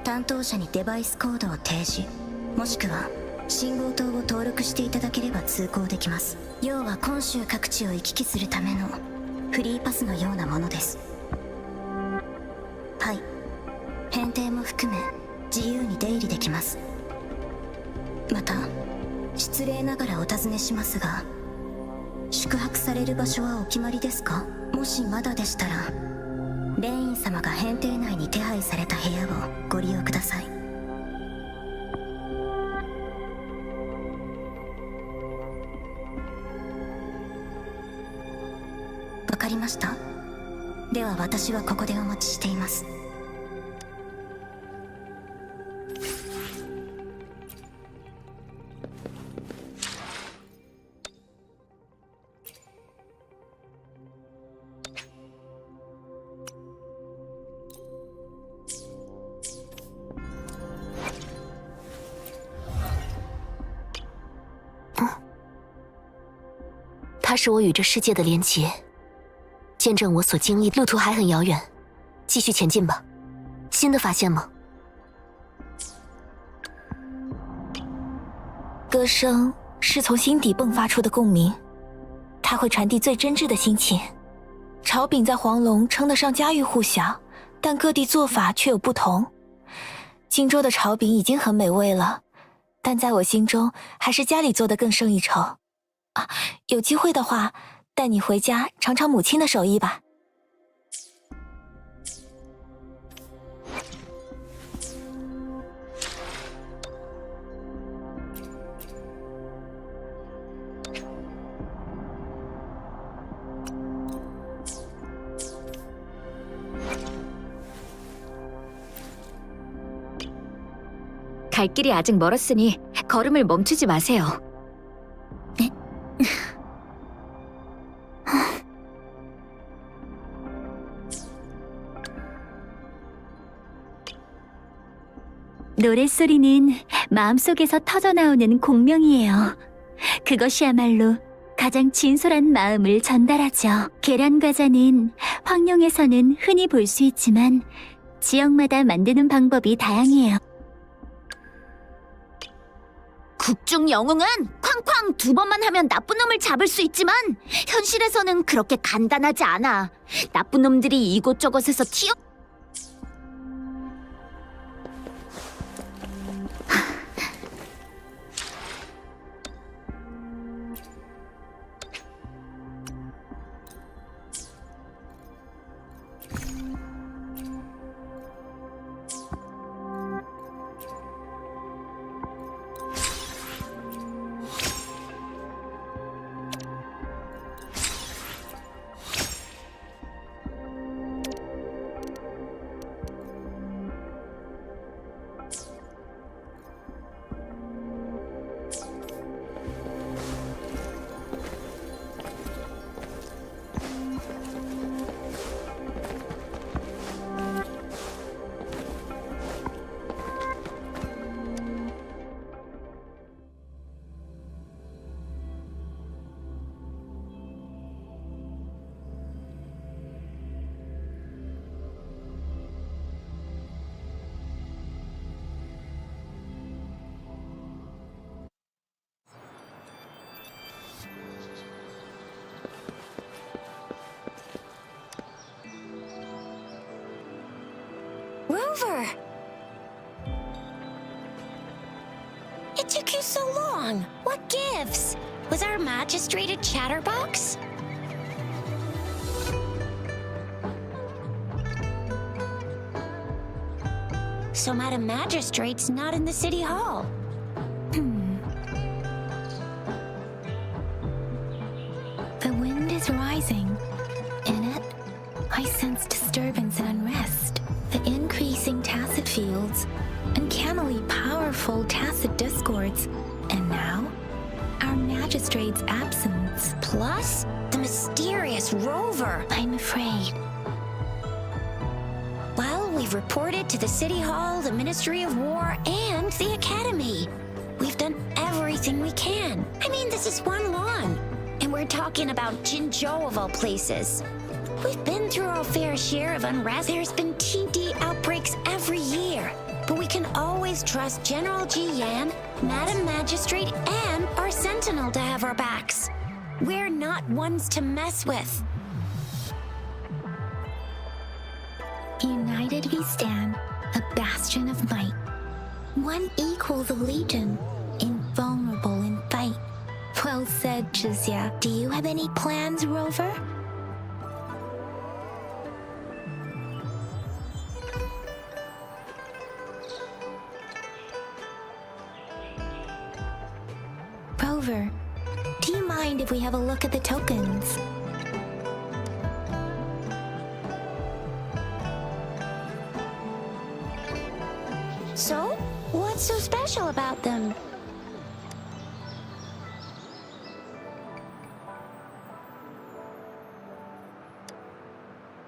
担当者にデバイスコードを提示、もしくは信号塔を登録していただければ通行できます。要は本州各地を行き来するためのフリーパスのようなものです。はい、辺庭も含め自由に出入りできます。また失礼ながらお尋ねしますが、宿泊される場所はお決まりですか？もしまだでしたら、霊院様が辺庭内に手配された部屋をご利用ください。わかりました。では私はここでお待ちしています。它是我与这世界的连结，见证我所经历。路途还很遥远，继续前进吧。新的发现吗？歌声是从心底迸发出的共鸣，它会传递最真挚的心情。炒饼在黄龙称得上家喻户晓，但各地做法却有不同。荆州的炒饼已经很美味了，但在我心中还是家里做的更胜一筹。有机会的话，带你回家尝尝母亲的手艺吧。开갈 길이 아직 멀었으니 걸음을 멈추지 마세요. 노랫소리는 마음속에서 터져나오는 공명이에요. 그것이야말로 가장 진솔한 마음을 전달하죠. 계란과자는 황룡에서는 흔히 볼 수 있지만 지역마다 만드는 방법이 다양해요. 국중 영웅은 쾅쾅 2번만 하면 나쁜 놈을 잡을 수 있지만 현실에서는 그렇게 간단하지 않아. 나쁜 놈들이 이곳저곳에서 튀어... Rover! It took you so long. What gives? Was our magistrate a chatterbox? So Madam Magistrate's not in the city hall. The wind is rising. In it, I sense disturbance and unrest. The increasing tacit fields, uncannily powerful tacit discords, and now, our magistrate's absence. Plus, the mysterious Rover. I'm afraid. Well, we've reported to the City Hall, the Ministry of War, and the Academy. We've done everything we can. I mean, this is one lawn. And we're talking about Jinzhou of all places. We've been through our fair share of unrest. There's been TD outbreaks every year. But we can always trust General Ji Yan, Madam Magistrate, and our Sentinel to have our backs. We're not ones to mess with. United we stand, a bastion of might. One equals a legion, invulnerable in fight. Well said, Jizya. Do you have any plans, Rover? Rover, do you mind if we have a look at the tokens? So, what's so special about them?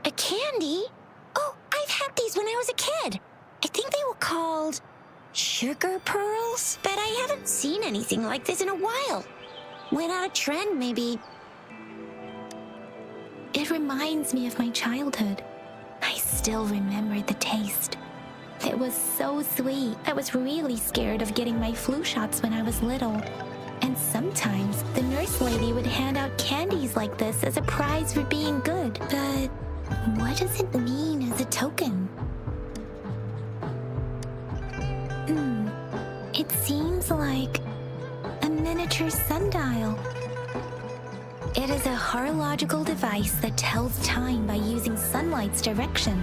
A candy? Oh, I've had these when I was a kid. I think they were called sugar pearls, but I haven't seen anything like this in a while. Went out of trend, maybe. It reminds me of my childhood. I still remember the taste. It was so sweet. I was really scared of getting my flu shots when I was little. And sometimes the nurse lady would hand out candies like this as a prize for being good. But what does it mean as a token? It seems like a miniature sundial. It is a horological device that tells time by using sunlight's direction.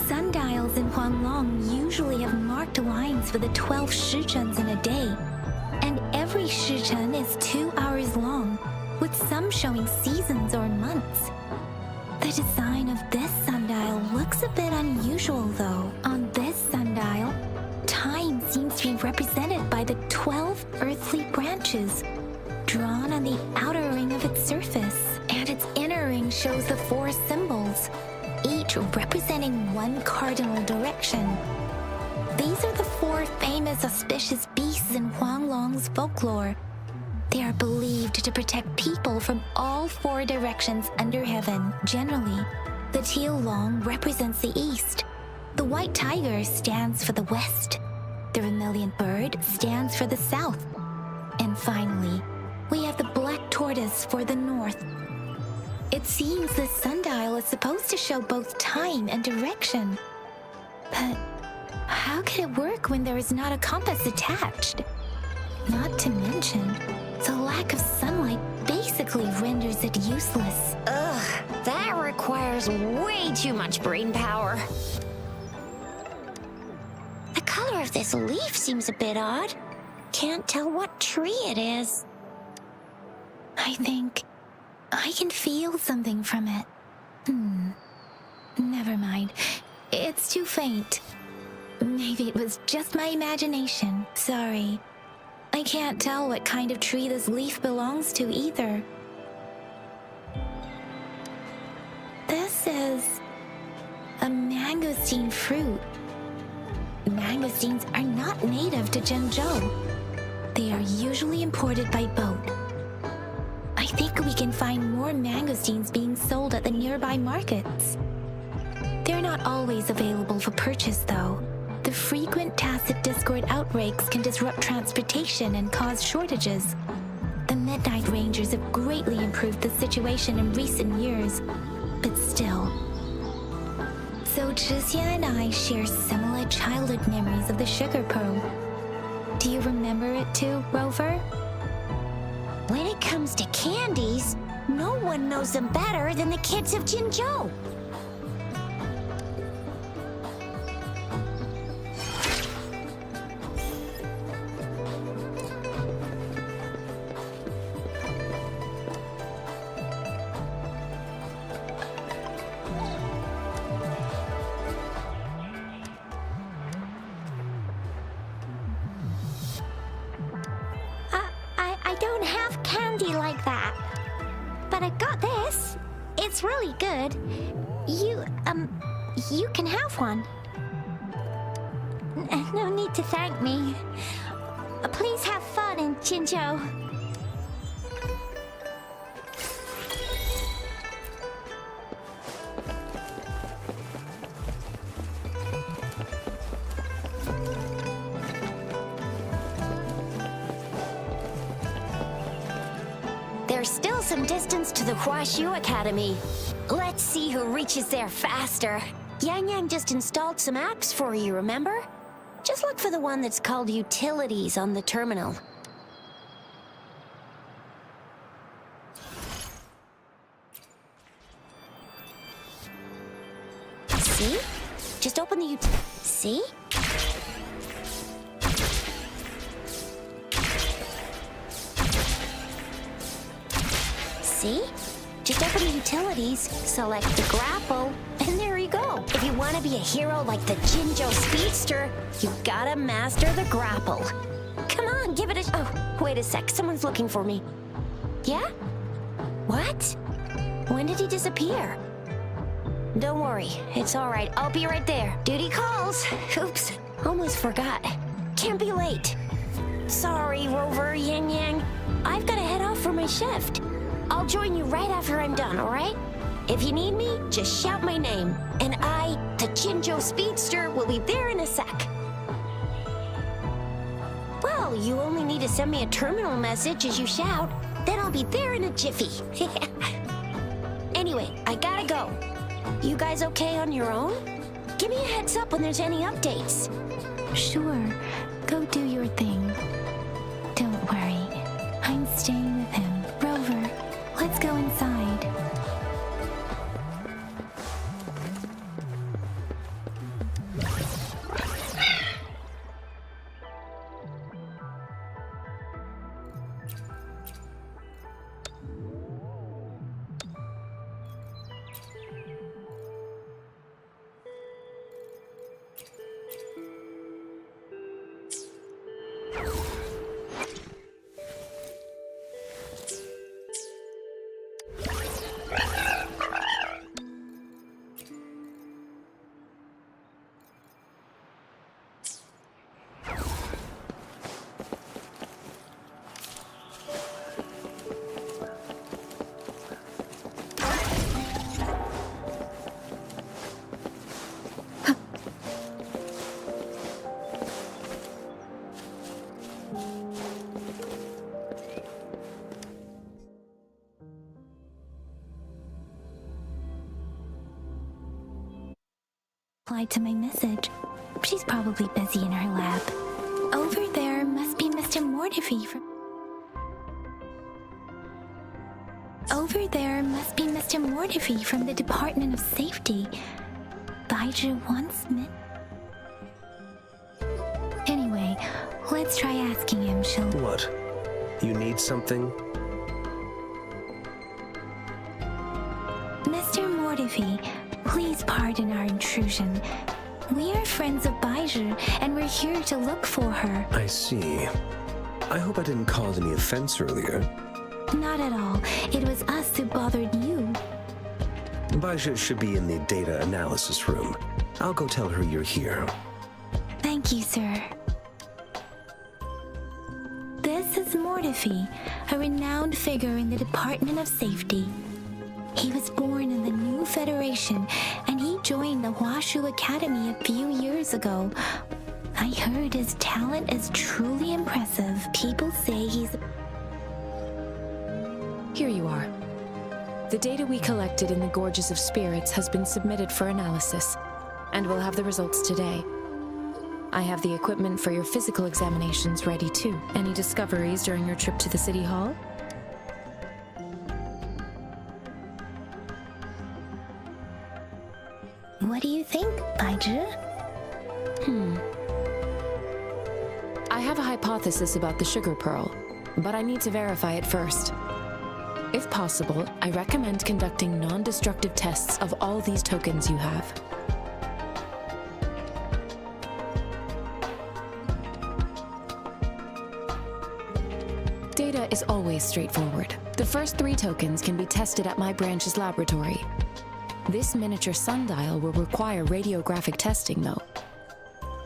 Sundials in Huanglong usually have marked lines for the 12 shichens in a day, and every shichen is 2 hours long, with some showing seasons or months. The design of this sundial looks a bit unusual though. On this sundial, time seems represented by the 12 earthly branches drawn on the outer ring of its surface, and its inner ring shows the 4 symbols, each representing one cardinal direction. These are the 4 famous auspicious beasts in Huanglong's folklore. They are believed to protect people from all 4 directions under heaven. Generally, the teal long represents the east, the white tiger stands for the west, the vermilion bird stands for the south, and finally, we have the black tortoise for the north. It seems this sundial is supposed to show both time and direction. But how can it work when there is not a compass attached? Not to mention, the lack of sunlight basically renders it useless. Ugh, that requires way too much brain power. The color of this leaf seems a bit odd. Can't tell what tree it is. I think I can feel something from it. Never mind. It's too faint. Maybe it was just my imagination. Sorry. I can't tell what kind of tree this leaf belongs to either. This is a mangosteen fruit. Mangosteens are not native to Zhengzhou. They are usually imported by boat. I think we can find more mangosteens being sold at the nearby markets. They're not always available for purchase, though. The frequent tacit discord outbreaks can disrupt transportation and cause shortages. The Midnight Rangers have greatly improved the situation in recent years, but still. So Zhixia and I share similar childhood memories of the sugar pearl. Do you remember it too, Rover? When it comes to candies, no one knows them better than the kids of Jinzhou. I don't have candy like that. But I got this. It's really good. You can have one. No need to thank me. Please have fun in Jinzhou. There's still some distance to the Huaxiu Academy. Let's see who reaches there faster. Yang Yang just installed some apps for you, remember? Just look for the one that's called Utilities on the terminal. See? Just open the See? See? Just open the utilities, select the grapple, and there you go. If you want to be a hero like the Jinzhou Speedster, you gotta master the grapple. Come on, give it a... Oh, wait a sec. Someone's looking for me. Yeah? What? When did he disappear? Don't worry. It's all right. I'll be right there. Duty calls. Oops. Almost forgot. Can't be late. Sorry, Rover, Yang Yang. I've got to head off for my shift. I'll join you right after I'm done, all right? If you need me, just shout my name. And I, the Jinzhou Speedster, will be there in a sec. Well, you only need to send me a terminal message as you shout. Then I'll be there in a jiffy. Anyway, I gotta go. You guys okay on your own? Give me a heads up when there's any updates. Sure. Go do your thing. Don't worry. I'm staying with him. Rover, let's go inside. replied to my message. She's probably busy in her lab. Over there must be Mr. Mortifi from... Over there must be Mr. Mortifi from the Department of Safety. Baiju wants me. Anyway, let's try asking him, shall we? What? You need something? Mr. Mortifi, please pardon our intrusion. We are friends of Baiju, and we're here to look for her. I see. I hope I didn't cause any offense earlier. Not at all. It was us who bothered you. Baija should be in the data analysis room. I'll go tell her you're here. Thank you, sir. This is Mortifi, a renowned figure in the Department of Safety. He was born in the New Federation, and he joined the Huashu Academy a few years ago. I heard his talent is truly impressive. People say he's... Here you are. The data we collected in the Gorges of Spirits has been submitted for analysis, and we'll have the results today. I have the equipment for your physical examinations ready too. Any discoveries during your trip to the City Hall? What do you think, Baiju? I have a hypothesis about the sugar pearl, but I need to verify it first. If possible, I recommend conducting non-destructive tests of all these tokens you have. Data is always straightforward. The first 3 tokens can be tested at my branch's laboratory. This miniature sundial will require radiographic testing, though.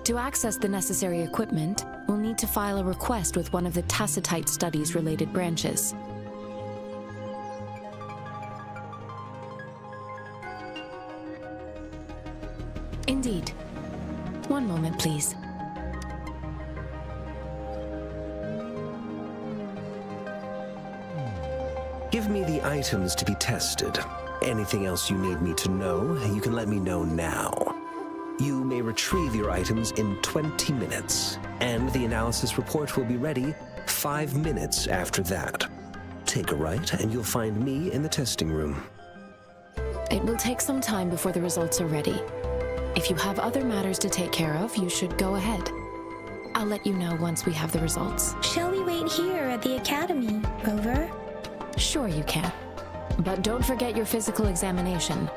To access the necessary equipment, we'll need to file a request with one of the Tacitite Studies-related branches. Indeed. One moment, please. Give me the items to be tested. Anything else you need me to know, you can let me know now. You may retrieve your items in 20 minutes, and the analysis report will be ready 5 minutes after that. Take a right, and you'll find me in the testing room. It will take some time before the results are ready. If you have other matters to take care of, you should go ahead. I'll let you know once we have the results. Shall we wait here at the academy, Rover? Sure you can. But don't forget your physical examination.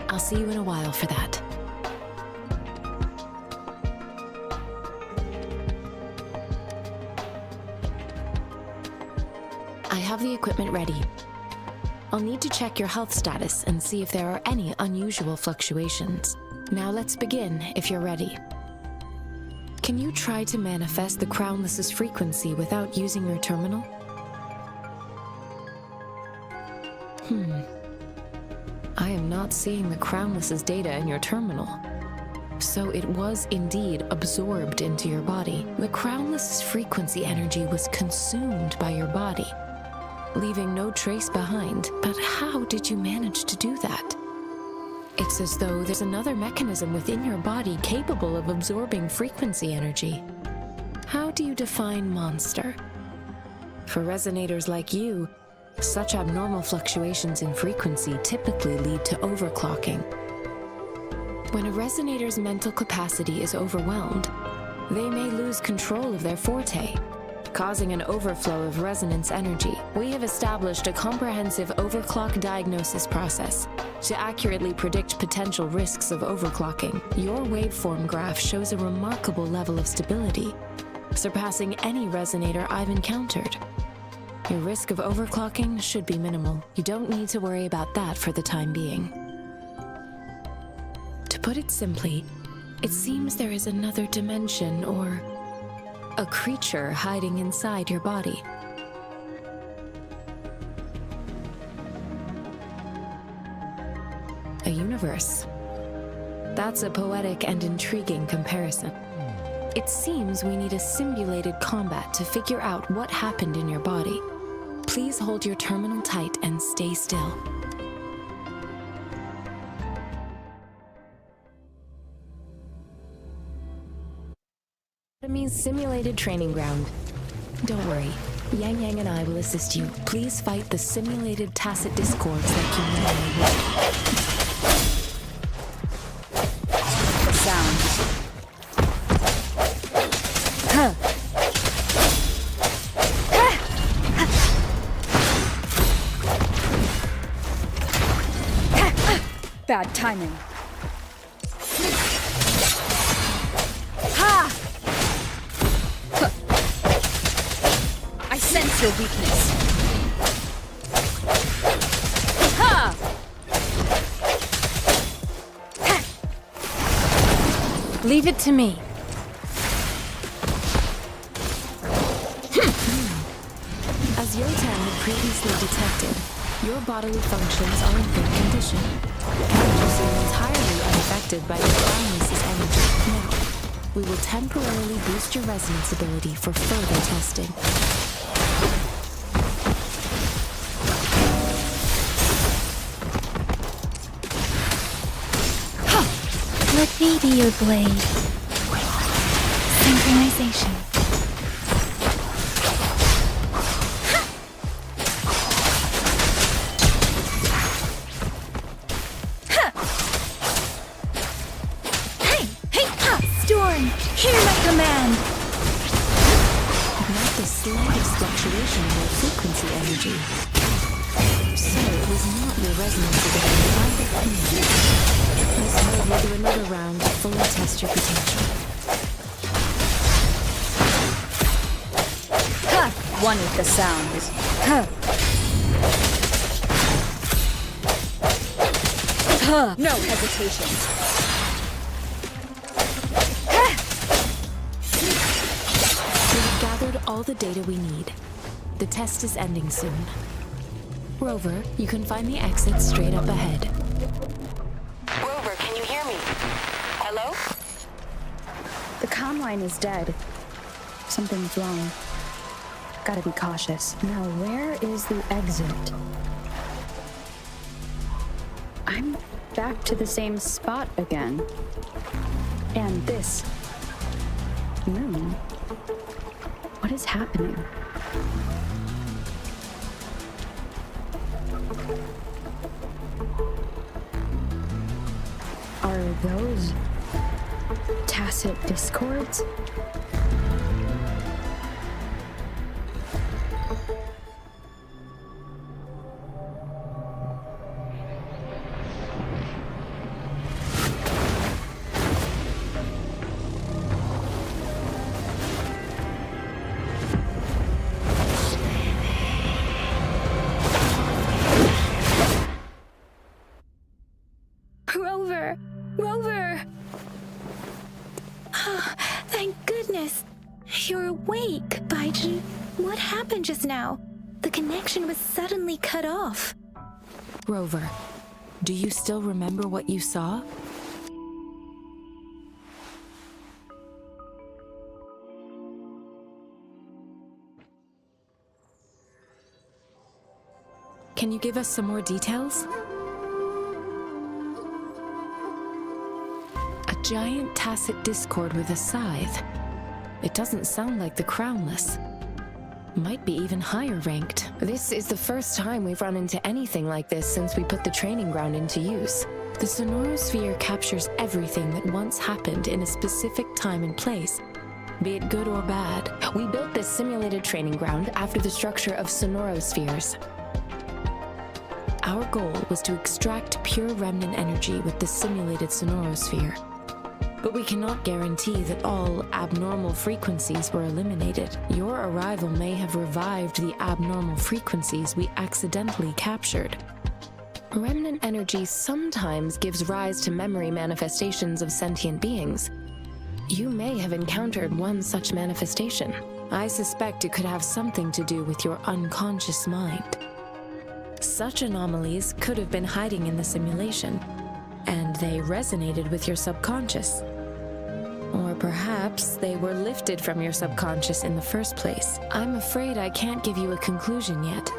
I'll see you in a while for that. I have the equipment ready. I'll need to check your health status and see if there are any unusual fluctuations. Now let's begin, if you're ready. Can you try to manifest the Crownless's frequency without using your terminal? I am not seeing the Crownless's data in your terminal. So it was indeed absorbed into your body. The Crownless's frequency energy was consumed by your body, leaving no trace behind. But how did you manage to do that? It's as though there's another mechanism within your body capable of absorbing frequency energy. How do you define monster? For resonators like you, such abnormal fluctuations in frequency typically lead to overclocking. When a resonator's mental capacity is overwhelmed, they may lose control of their forte, causing an overflow of resonance energy. We have established a comprehensive overclock diagnosis process to accurately predict potential risks of overclocking. Your waveform graph shows a remarkable level of stability, surpassing any resonator I've encountered. Your risk of overclocking should be minimal. You don't need to worry about that for the time being. To put it simply, it seems there is another dimension or a creature hiding inside your body. A universe. That's a poetic and intriguing comparison. It seems we need a simulated combat to figure out what happened in your body. Please hold your terminal tight and stay still. enemy's simulated training ground. Don't worry. Yang Yang and I will assist you. Please fight the simulated tacit discords like you normally would. The sound. Huh. Bad timing. Ha! Huh. I sense your weakness. Ha! Leave it to me. As Yotan had previously detected, your bodily functions are in good condition. You seem entirely unaffected by your Crownless's energy. Now, we will temporarily boost your resonance ability for further testing. Let me be your blade. Synchronization. Storm, hear my command! Not the slightest fluctuation in your frequency energy. So it was not your resonance ability either. This mode will do another round to fully test your potential. Ha! One with the sound. Huh. Huh. No hesitation. All the data we need. The test is ending soon. Rover, you can find the exit straight up ahead. Rover, can you hear me? Hello? The comm line is dead. Something's wrong. Gotta be cautious. Now, where is the exit? I'm back to the same spot again. And this moon. What is happening? Are those tacit discords? Rover! Thank goodness. You're awake, Baiji. What happened just now? The connection was suddenly cut off. Rover, do you still remember what you saw? Can you give us some more details? A giant tacit discord with a scythe. It doesn't sound like the Crownless. Might be even higher ranked. This is the first time we've run into anything like this since we put the training ground into use. The sonorosphere captures everything that once happened in a specific time and place, be it good or bad. We built this simulated training ground after the structure of sonorospheres. Our goal was to extract pure remnant energy with the simulated sonorosphere. But we cannot guarantee that all abnormal frequencies were eliminated. Your arrival may have revived the abnormal frequencies we accidentally captured. Remnant energy sometimes gives rise to memory manifestations of sentient beings. You may have encountered one such manifestation. I suspect it could have something to do with your unconscious mind. Such anomalies could have been hiding in the simulation, and they resonated with your subconscious. Or perhaps they were lifted from your subconscious in the first place. I'm afraid I can't give you a conclusion yet.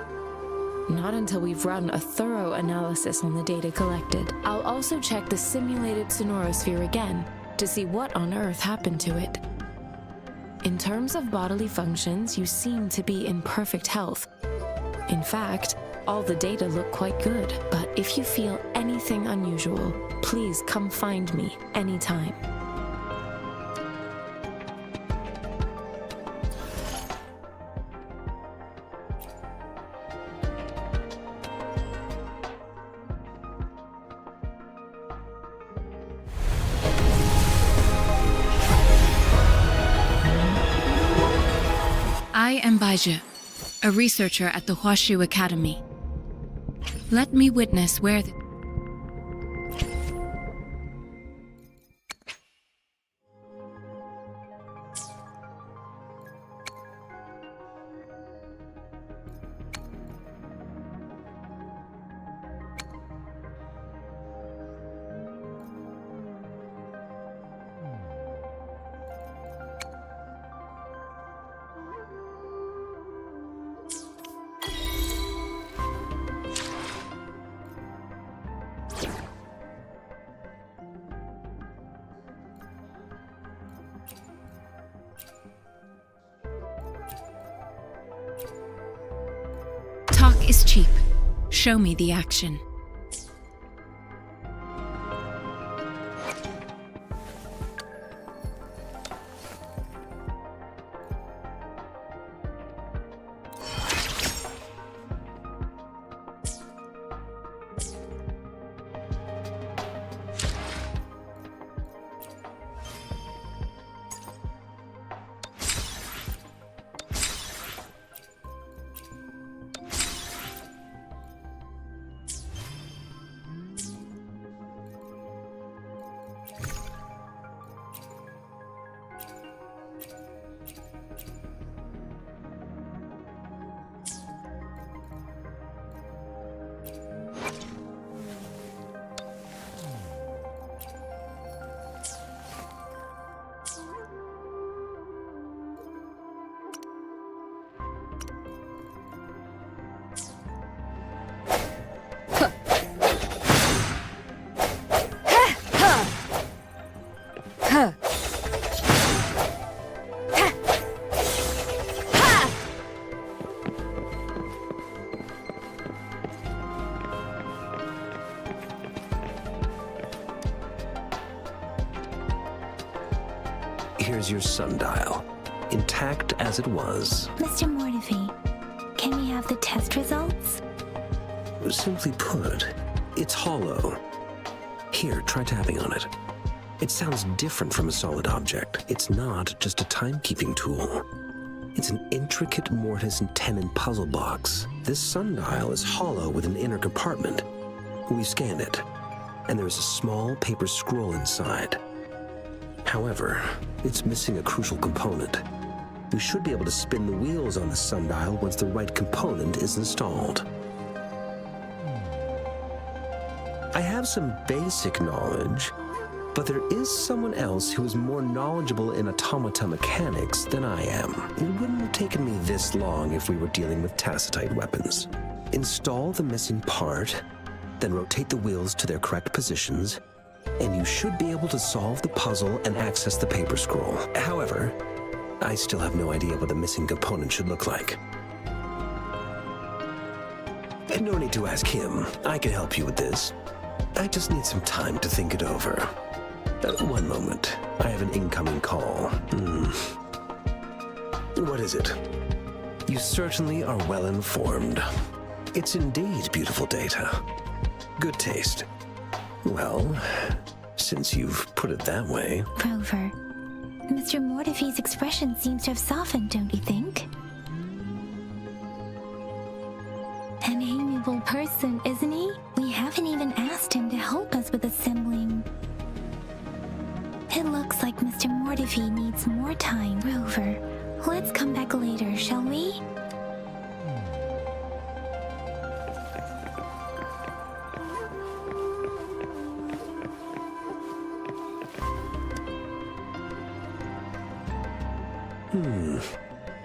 Not until we've run a thorough analysis on the data collected. I'll also check the simulated sonorosphere again to see what on earth happened to it. In terms of bodily functions, you seem to be in perfect health. In fact, all the data look quite good, but if you feel anything unusual, please come find me anytime. I am Baizhi, a researcher at the Huashu Academy. Let me witness where the talk is cheap. Show me the action. Here's your sundial, intact as it was. Mr. Mortivy, can we have the test results? Simply put, it's hollow. Here, try tapping on it. It sounds different from a solid object. It's not just a timekeeping tool. It's an intricate mortise and tenon puzzle box. This sundial is hollow with an inner compartment. We scanned it, and there's a small paper scroll inside. However, it's missing a crucial component. We should be able to spin the wheels on the sundial once the right component is installed. I have some basic knowledge, but there is someone else who is more knowledgeable in automata mechanics than I am. It wouldn't have taken me this long if we were dealing with tacitite weapons. Install the missing part, then rotate the wheels to their correct positions, and you should be able to solve the puzzle and access the paper scroll. However, I still have no idea what the missing component should look like. No need to ask him. I can help you with this. I just need some time to think it over. One moment. I have an incoming call. What is it? You certainly are well informed. It's indeed beautiful data. Good taste. Well, since you've put it that way... Rover, Mr. Mortivy's expression seems to have softened, don't you think? An amiable person, isn't he? We haven't even asked him to help us with assembling. It looks like Mr. Mortivy needs more time. Rover, let's come back later, shall we?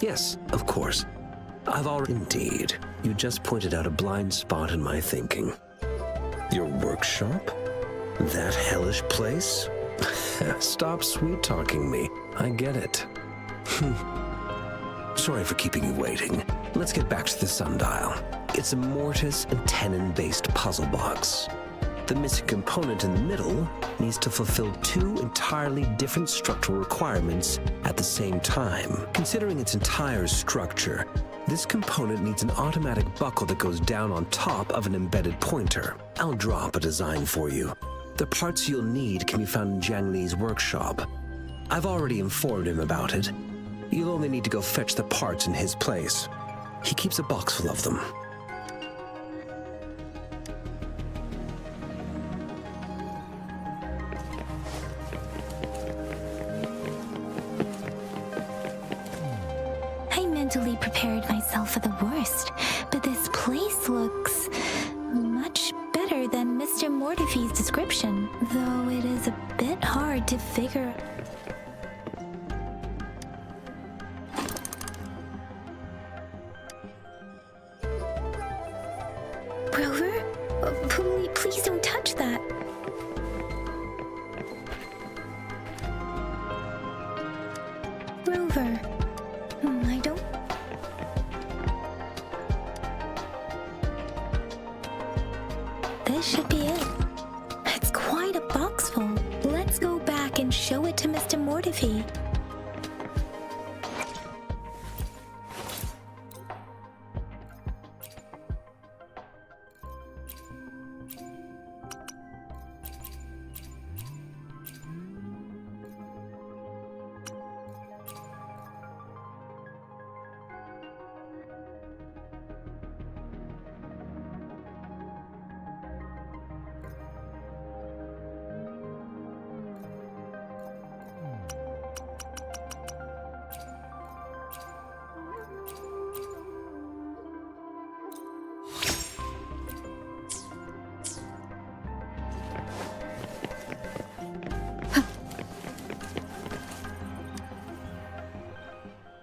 Yes, of course. I've already... Indeed. You just pointed out a blind spot in my thinking. Your workshop? That hellish place? Stop sweet-talking me. I get it. Sorry for keeping you waiting. Let's get back to the sundial. It's a mortise and tenon-based puzzle box. The missing component in the middle needs to fulfill two entirely different structural requirements at the same time. Considering its entire structure, this component needs an automatic buckle that goes down on top of an embedded pointer. I'll draw up a design for you. The parts you'll need can be found in Jiang Li's workshop. I've already informed him about it. You'll only need to go fetch the parts in his place. He keeps a box full of them. I mentally prepared myself for the worst, but this place looks much better than Mr. Mortifee's description, though it is a bit hard to figure. Rover? Please don't touch that. Rover. I don't... This should be it. It's quite a box full. Let's go back and show it to Mr. Mortifee.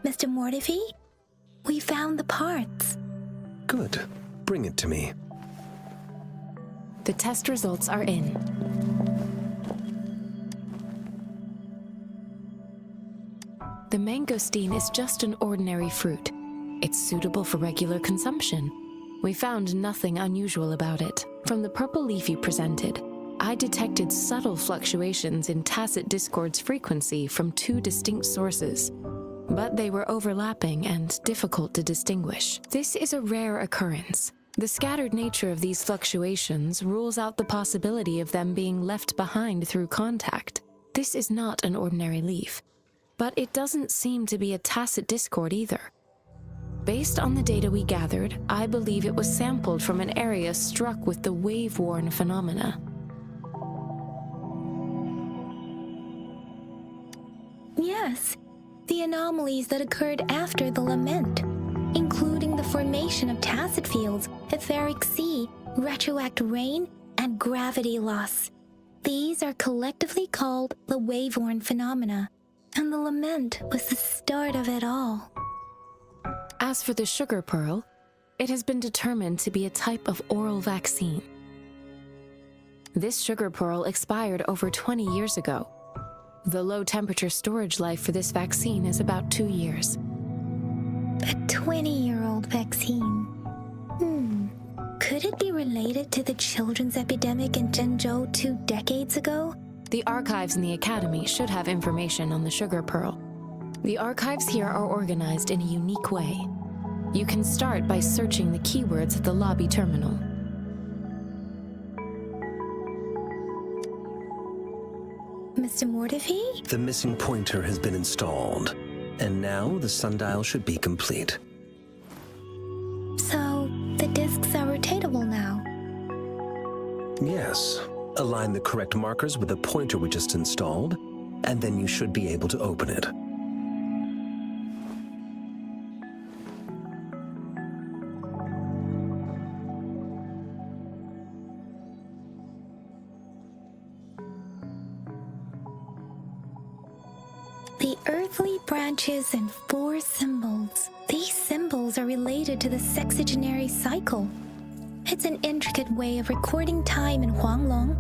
Mr. Mortifee, we found the parts. Good. Bring it to me. The test results are in. The mangosteen is just an ordinary fruit. It's suitable for regular consumption. We found nothing unusual about it. From the purple leaf you presented, I detected subtle fluctuations in tacit discord's frequency from two distinct sources, but they were overlapping and difficult to distinguish. This is a rare occurrence. The scattered nature of these fluctuations rules out the possibility of them being left behind through contact. This is not an ordinary leaf, but it doesn't seem to be a tacit discord either. Based on the data we gathered, I believe it was sampled from an area struck with the wave-worn phenomena. Yes, the anomalies that occurred after the lament, including the formation of tacit fields, etheric sea, retroact rain, and gravity loss. These are collectively called the wave-worn phenomena, and the lament was the start of it all. As for the sugar pearl, it has been determined to be a type of oral vaccine. This sugar pearl expired over 20 years ago. The low-temperature storage life for this vaccine is about 2 years. A 20-year-old vaccine. Could it be related to the children's epidemic in Zhengzhou 2 decades ago? The archives in the Academy should have information on the sugar pearl. The archives here are organized in a unique way. You can start by searching the keywords at the lobby terminal. Mr. Mortifee? The missing pointer has been installed, and now the sundial should be complete. So, the discs are rotatable now? Yes. Align the correct markers with the pointer we just installed, and then you should be able to open it. The earthly branches and 4 symbols. These symbols are related to the sexagenary cycle. It's an intricate way of recording time in Huanglong.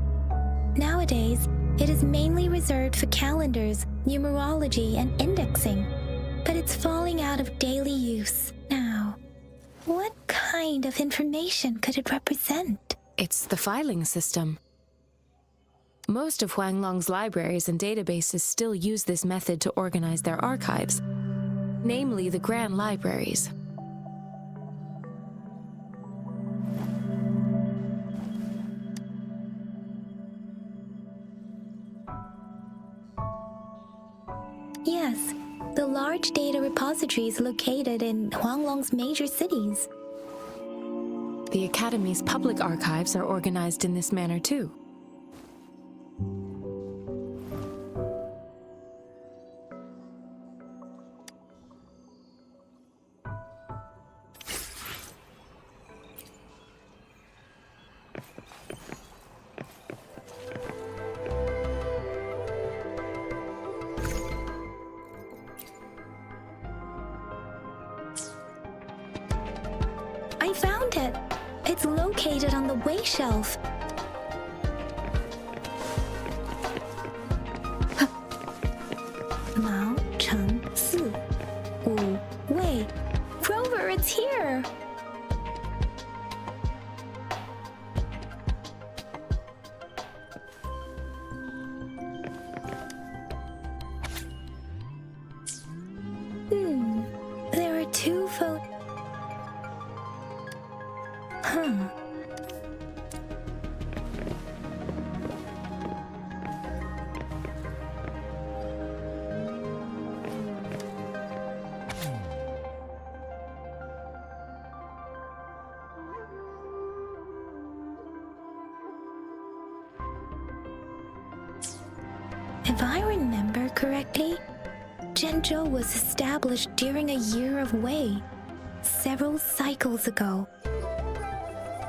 Nowadays, it is mainly reserved for calendars, numerology, and indexing. but it's falling out of daily use now. What kind of information could it represent? It's the filing system. Most of Huanglong's libraries and databases still use this method to organize their archives, namely the Grand Libraries. Yes, the large data repositories located in Huanglong's major cities. The Academy's public archives are organized in this manner too. I found it! It's located on the way shelf. Mao Cheng Si Wu Wei. Rover, it's here! There are two photos. Huh. If I remember correctly, Zhenzhou was established during a year of Wei, several cycles ago.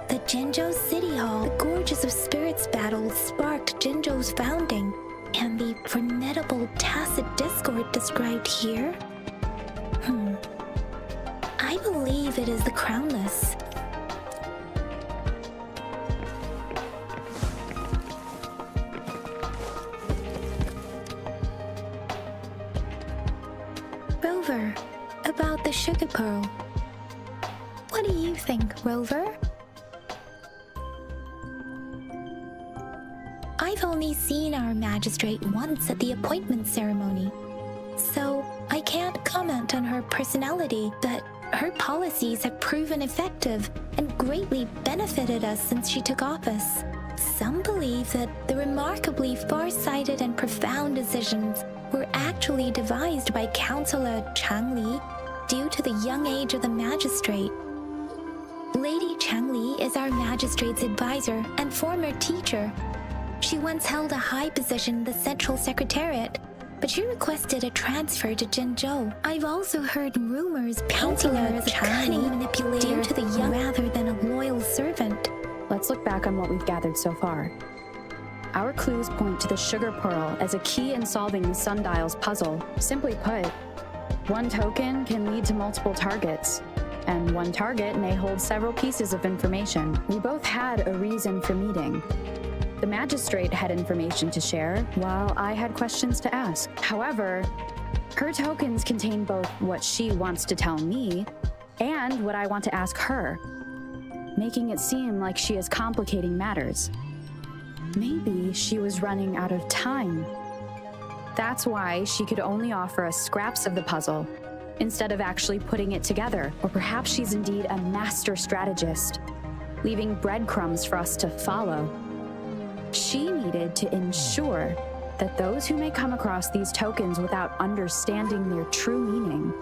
The Zhenzhou City Hall, the Gorges of Spirits battle sparked Zhenzhou's founding, and the formidable tacit discord described here? I believe it is the Crownless. Rover, about the sugar pearl. What do you think, Rover? I've only seen our magistrate once at the appointment ceremony, so I can't comment on her personality, but her policies have proven effective and greatly benefited us since she took office. Some believe that the remarkably far-sighted and profound decisions were actually devised by Councillor Changli due to the young age of the magistrate. Lady Changli is our magistrate's advisor and former teacher. She once held a high position in the Central Secretariat, but she requested a transfer to Zhenzhou. I've also heard rumors painting her as a cunning manipulator due to the young rather than a loyal servant. Let's look back on what we've gathered so far. Our clues point to the sugar pearl as a key in solving the sundial's puzzle. Simply put, one token can lead to multiple targets, and one target may hold several pieces of information. We both had a reason for meeting. The magistrate had information to share, while I had questions to ask. However, her tokens contain both what she wants to tell me and what I want to ask her, making it seem like she is complicating matters. Maybe she was running out of time. That's why she could only offer us scraps of the puzzle, instead of actually putting it together. Or perhaps she's indeed a master strategist, leaving breadcrumbs for us to follow. She needed to ensure that those who may come across these tokens without understanding their true meaning.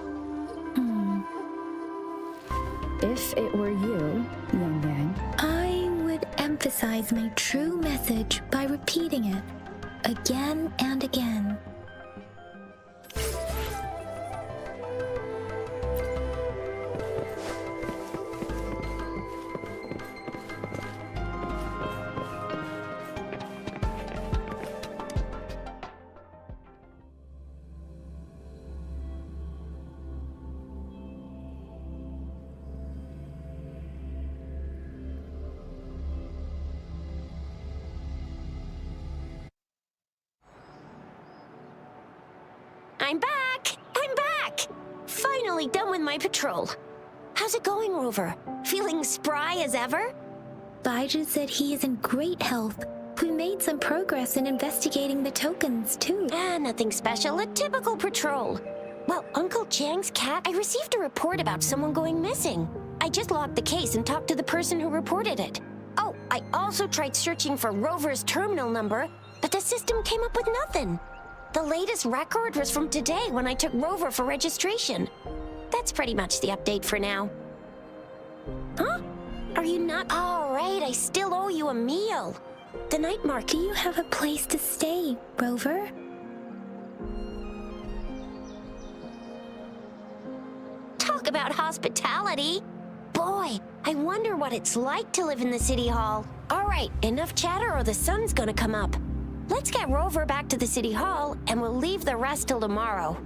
If it were you, Yang Yang, I would emphasize my true message by repeating it again and again. I'm back! I'm back! finally done with my patrol. How's it going, Rover? Feeling spry as ever? Baiju said he is in great health. We made some progress in investigating the tokens, too. Nothing special. A typical patrol. Well, Uncle Chang's cat, I received a report about someone going missing. I just logged the case and talked to the person who reported it. Oh, I also tried searching for Rover's terminal number, but the system came up with nothing. The latest record was from today when I took Rover for registration. That's pretty much the update for now. Huh? Are you not? All right, I still owe you a meal. The night market. Do you have a place to stay, Rover? Talk about hospitality. Boy, I wonder what it's like to live in the city hall. All right, enough chatter or the sun's gonna come up. Let's get Rover back to the city hall and we'll leave the rest till tomorrow.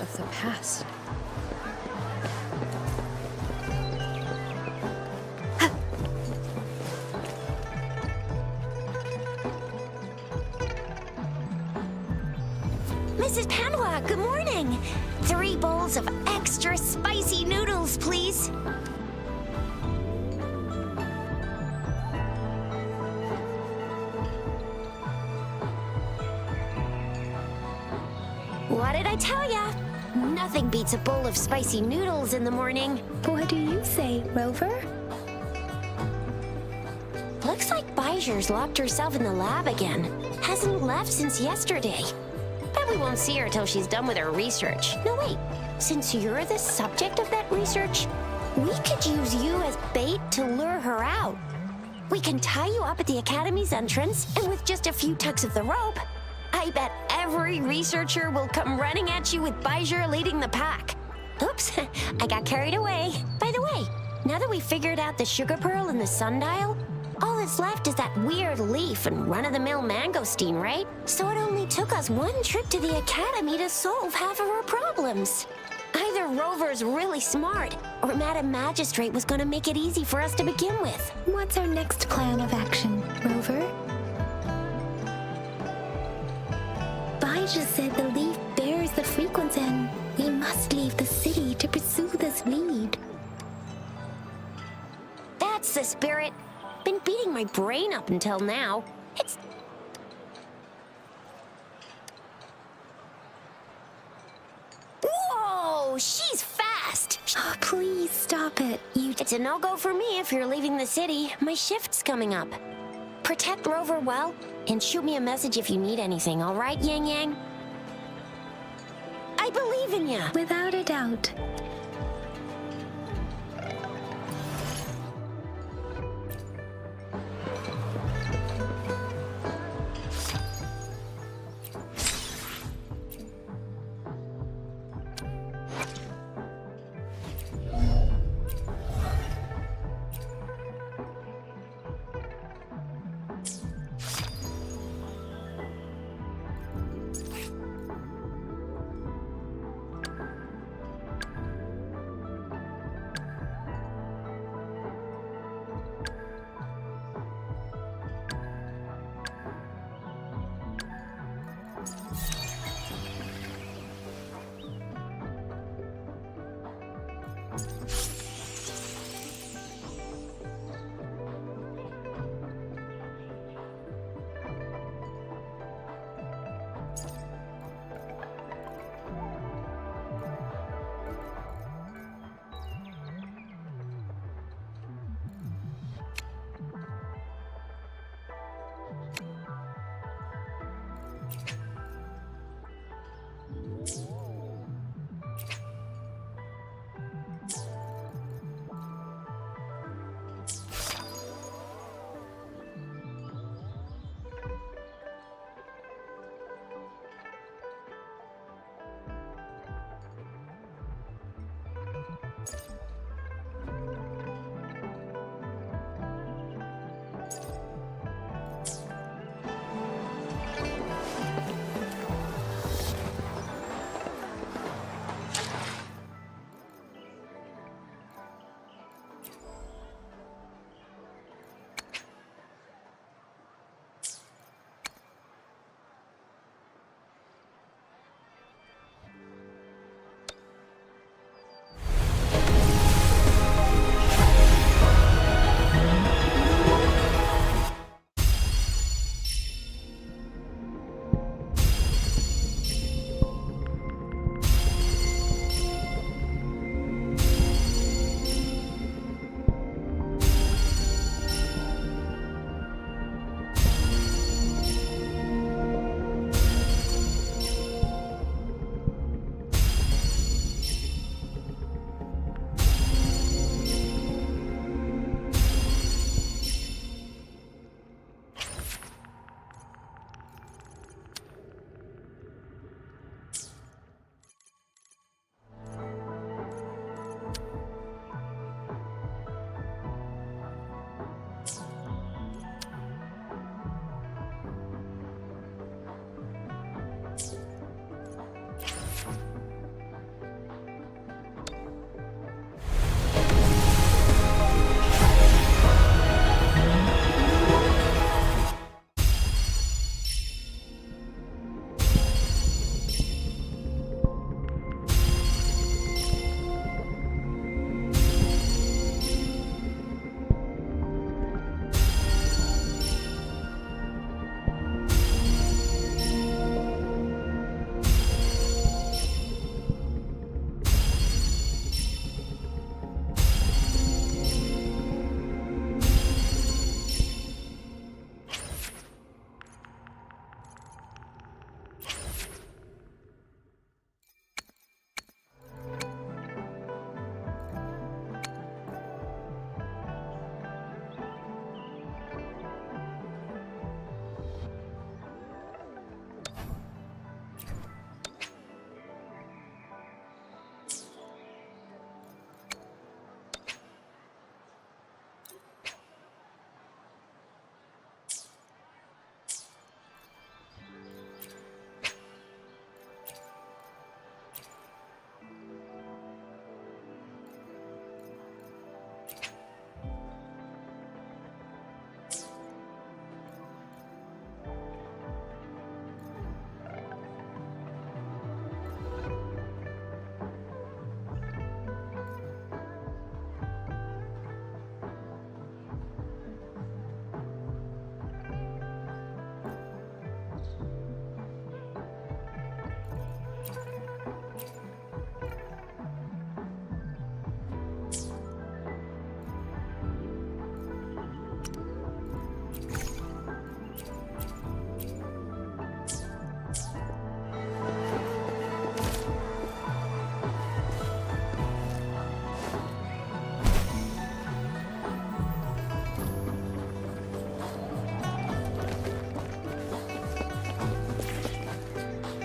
Of the past. Mrs. Panhua, good morning. 3 bowls of extra spicy noodles, please. What did I tell ya? Nothing beats a bowl of spicy noodles in the morning. What do you say, Rover? Looks like Baiju's locked herself in the lab again. Hasn't left since yesterday. Bet we won't see her till she's done with her research. No, wait. Since you're the subject of that research, we could use you as bait to lure her out. We can tie you up at the Academy's entrance, and with just a few tugs of the rope, I bet every researcher will come running at you with Baiju leading the pack. Oops, I got carried away. By the way, now that we've figured out the sugar pearl and the sundial, all that's left is that weird leaf and run-of-the-mill mangosteen, right? So it only took us 1 trip to the Academy to solve half of our problems. Either Rover's really smart, or Madam Magistrate was gonna make it easy for us to begin with. What's our next plan of action, Rover? Baiju said the leaf bears the frequency and we must leave the city to pursue this lead. That's the spirit. Been beating my brain up until now. It's... Whoa! She's fast! Oh, please stop it. It's a no-go for me if you're leaving the city. My shift's coming up. Protect Rover well, and shoot me a message if you need anything, all right, Yang Yang? I believe in ya! Without a doubt.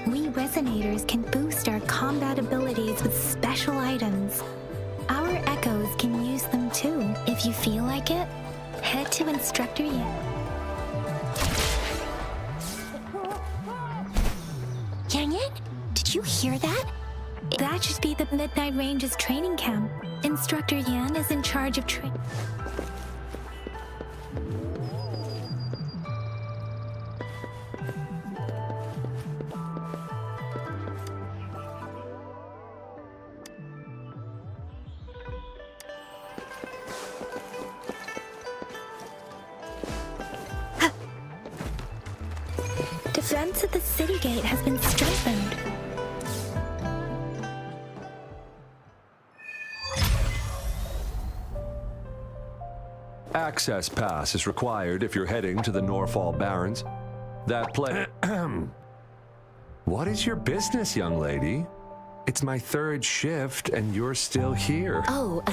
We resonators can boost our combat abilities with special items. Our echoes can use them too. If you feel like it, head to Instructor Yan. Yang Yang, did you hear that? That should be the Midnight Range's training camp. Instructor Yan is in charge of training. Defense at the city gate has been strengthened. Access pass is required if you're heading to the Norfall Barrens. That What is your business, young lady? It's my third shift and you're still here. Oh,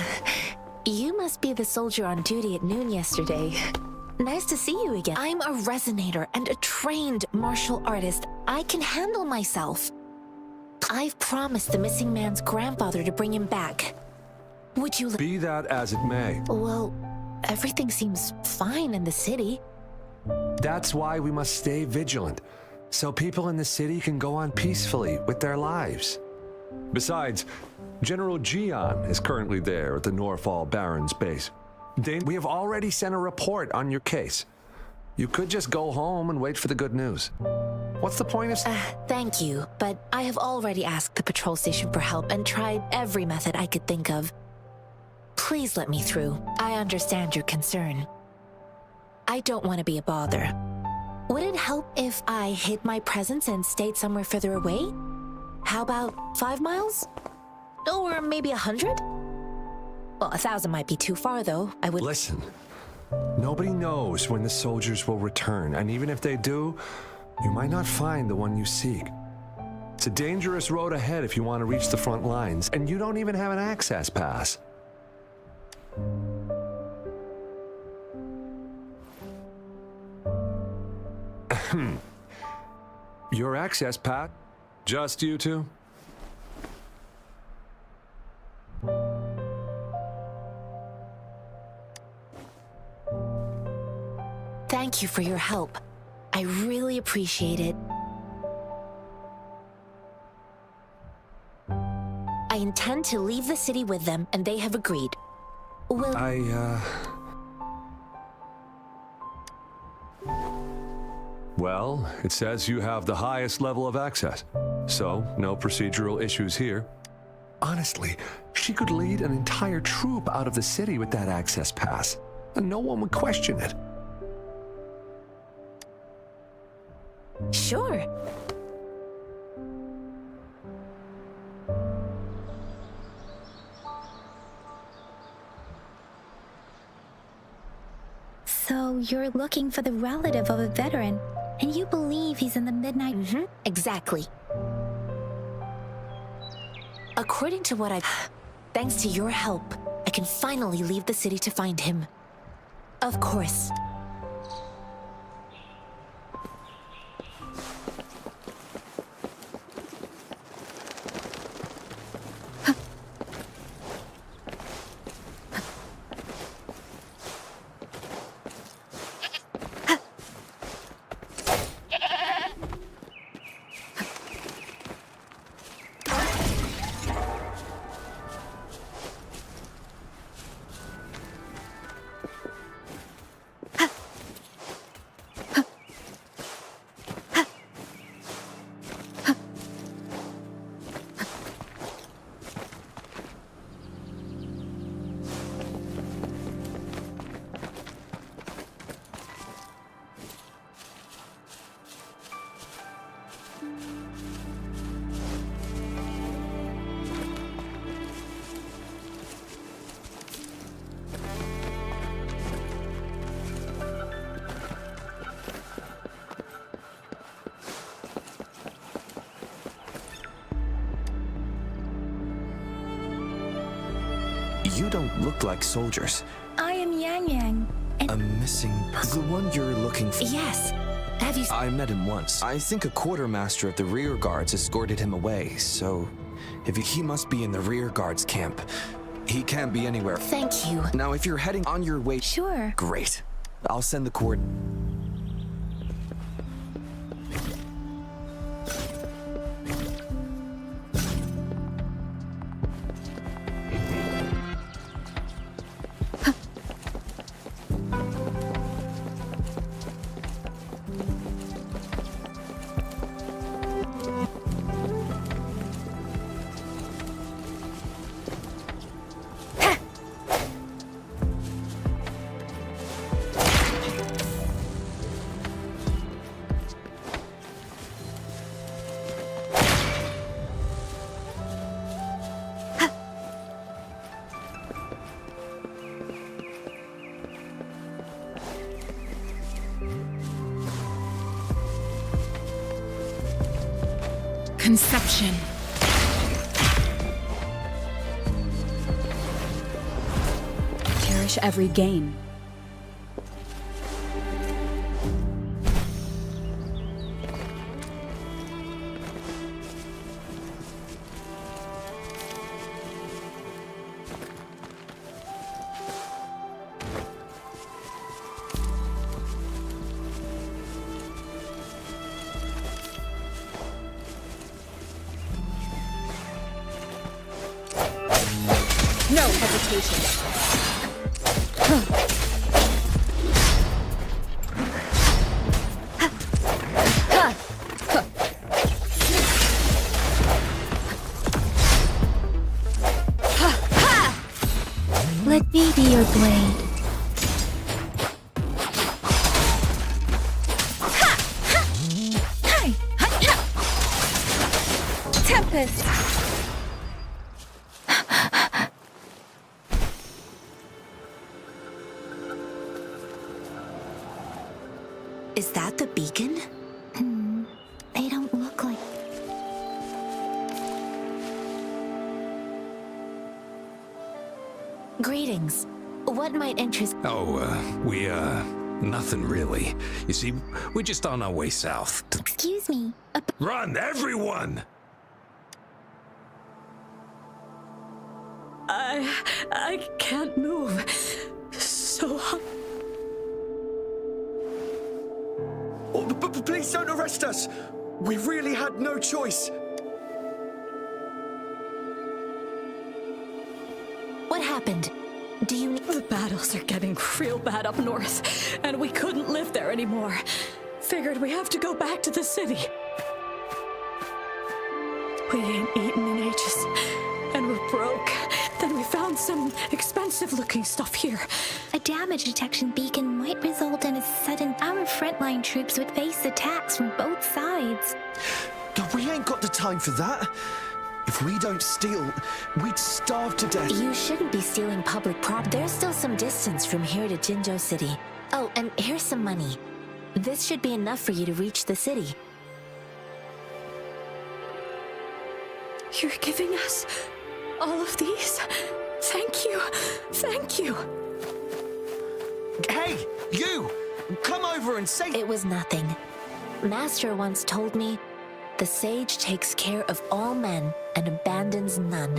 you must be the soldier on duty at noon yesterday. Nice to see you again. I'm a resonator and a trained martial artist. I can handle myself. I've promised the missing man's grandfather to bring him back. Would you... Be that as it may. Well, everything seems fine in the city. That's why we must stay vigilant, so people in the city can go on peacefully with their lives. Besides, General Jian is currently there at the Norfall Barrens base. We have already sent a report on your case. You could just go home and wait for the good news. What's the point of... Thank you, but I have already asked the patrol station for help and tried every method I could think of. Please let me through. I understand your concern. I don't want to be a bother. Would it help if I hid my presence and stayed somewhere further away? How about 5 miles? Or maybe 100? Well, 1,000 might be too far, though. I would... Listen, nobody knows when the soldiers will return, and even if they do, you might not find the one you seek. It's a dangerous road ahead if you want to reach the front lines, and you don't even have an access pass. Your access pass? Just you two? Thank you for your help. I really appreciate it. I intend to leave the city with them, and they have agreed. Well, it says you have the highest level of access, so no procedural issues here. Honestly, she could lead an entire troop out of the city with that access pass, and no one would question it. Sure. So you're looking for the relative of a veteran, and you believe he's in the Midnight... Exactly. According to what Thanks to your help, I can finally leave the city to find him. Of course. You don't look like soldiers. I am Yang Yang. A missing... The one you're looking for? Yes. Have you... I met him once. I think a quartermaster of the rear guards escorted him away, so if he must be in the rear guards camp. He can't be anywhere. Thank you. Now, if you're heading on your way... Sure. Great. I'll send the cord... Conception. Cherish every gain. No hesitation. Let me be your blade. Tempest! Is that the beacon? They don't look like... Greetings. What might interest... Nothing really. You see, we're just on our way south. Excuse me. Run, everyone! I can't move. So hot. Please don't arrest us! We really had no choice. What happened? Do you... The battles are getting real bad up north, and we couldn't live there anymore. Figured we have to go back to the city. We ain't eaten in ages, and we're broke. Then we found some expensive-looking stuff here. A damage detection beacon might result in a sudden... Our frontline troops would face attacks from both sides. We ain't got the time for that. If we don't steal, we'd starve to death. You shouldn't be stealing public property. There's still some distance from here to Jinzhou City. Oh, and here's some money. This should be enough for you to reach the city. You're giving us all of these? Thank you. Thank you. Hey, you! Come over and say... It was nothing. Master once told me, the sage takes care of all men and abandons none.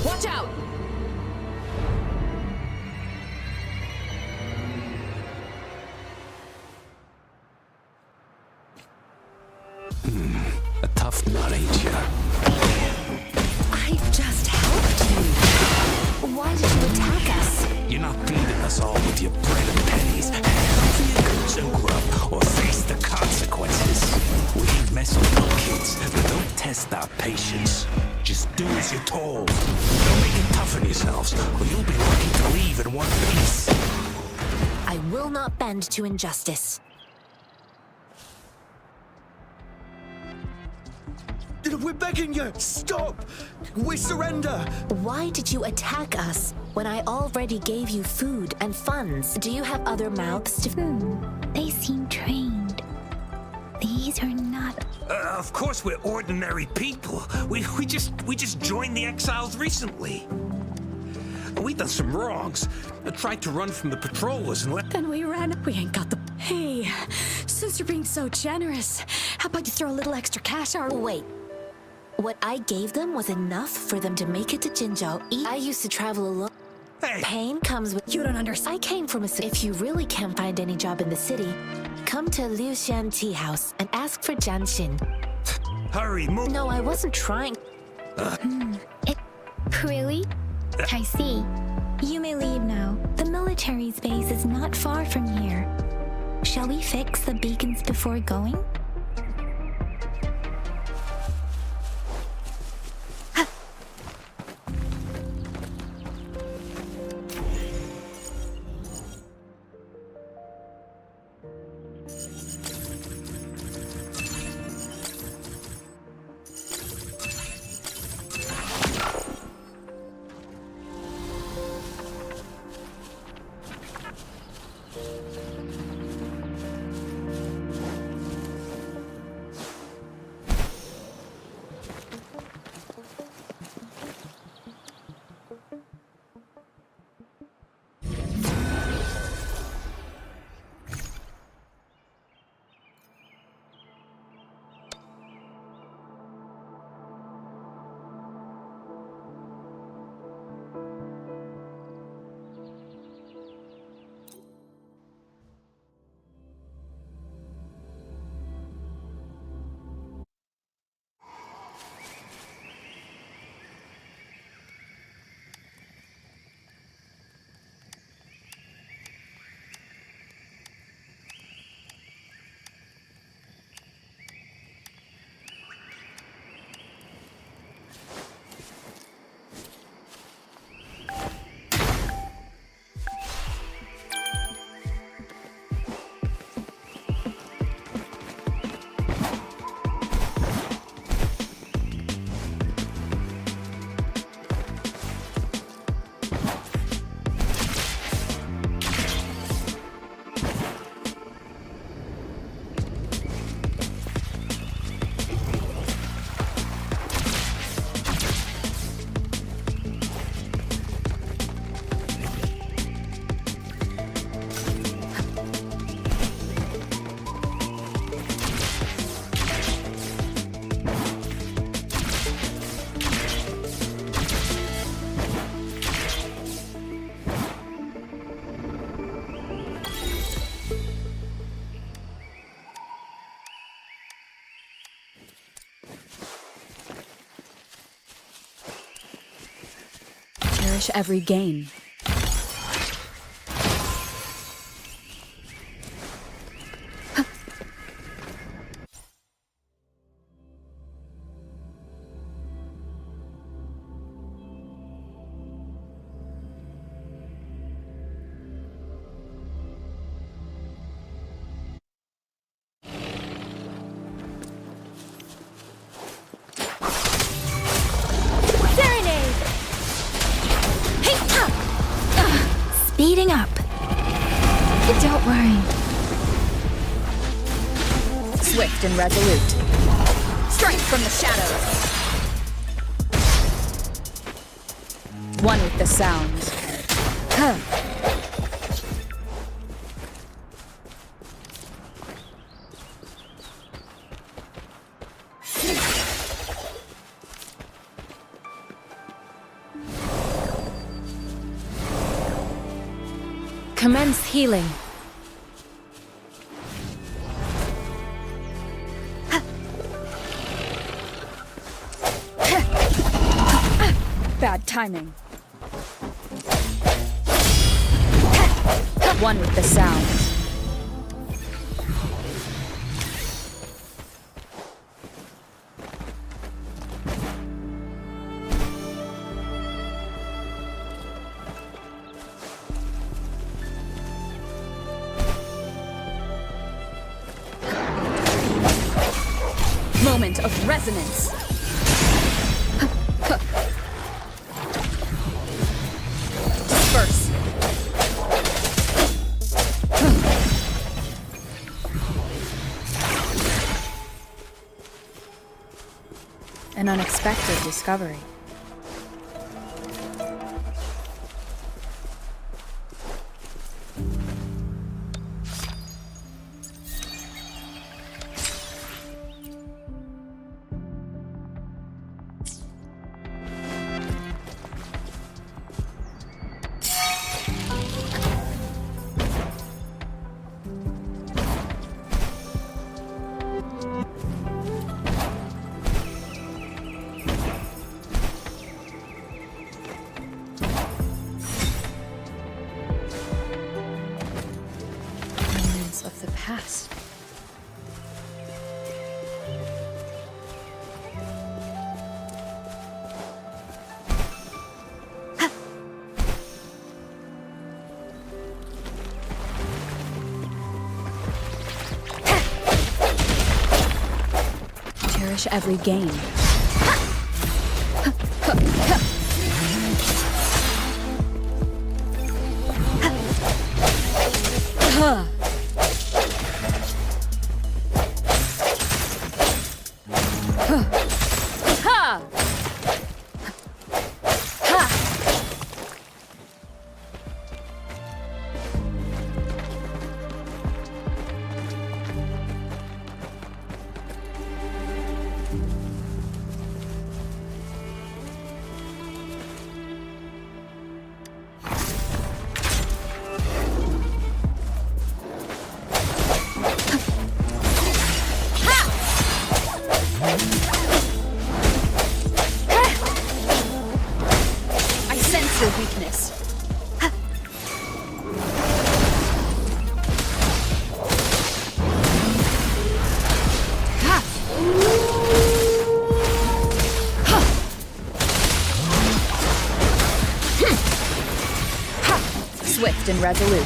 Watch out! A tough nut, ain't ya? I just helped you. Why did you attack us? You're not feeding us all with your bread and pennies. Hand over your goods and grub, or face the consequences. We ain't messing with no kids, but don't test our patience. Just do as you're told. Don't make it tough on yourselves, or you'll be lucky to leave in one piece. I will not bend to injustice. We're begging you! Stop! We surrender! Why did you attack us when I already gave you food and funds? Do you have other mouths to... They seem trained. These These are not... Of course we're ordinary people. We just joined the exiles recently. We done some wrongs. I tried to run from the patrollers and let... Then we ran. We ain't got the... Hey, since you're being so generous, how about you throw a little extra cash our... Wait. What I gave them was enough for them to make it to Jinzhou. I used to travel alone. Hey. Pain comes with... You don't understand. I came from a... If you really can't find any job in the city, come to Liu Shan Tea House and ask for Jian Xin. Hurry, move. No, I wasn't trying. Really? I see. You may leave now. The military's base is not far from here. Shall we fix the beacons before going? Cherish every gain. Speeding up. Don't worry. Swift and resolute. Strike from the shadows. One with the sound. Huh. Commence healing. Bad timing. One with the sound. Moment of resonance. Disperse. An unexpected discovery. Of the past. Cherish every gain. I sense your weakness. Swift and resolute.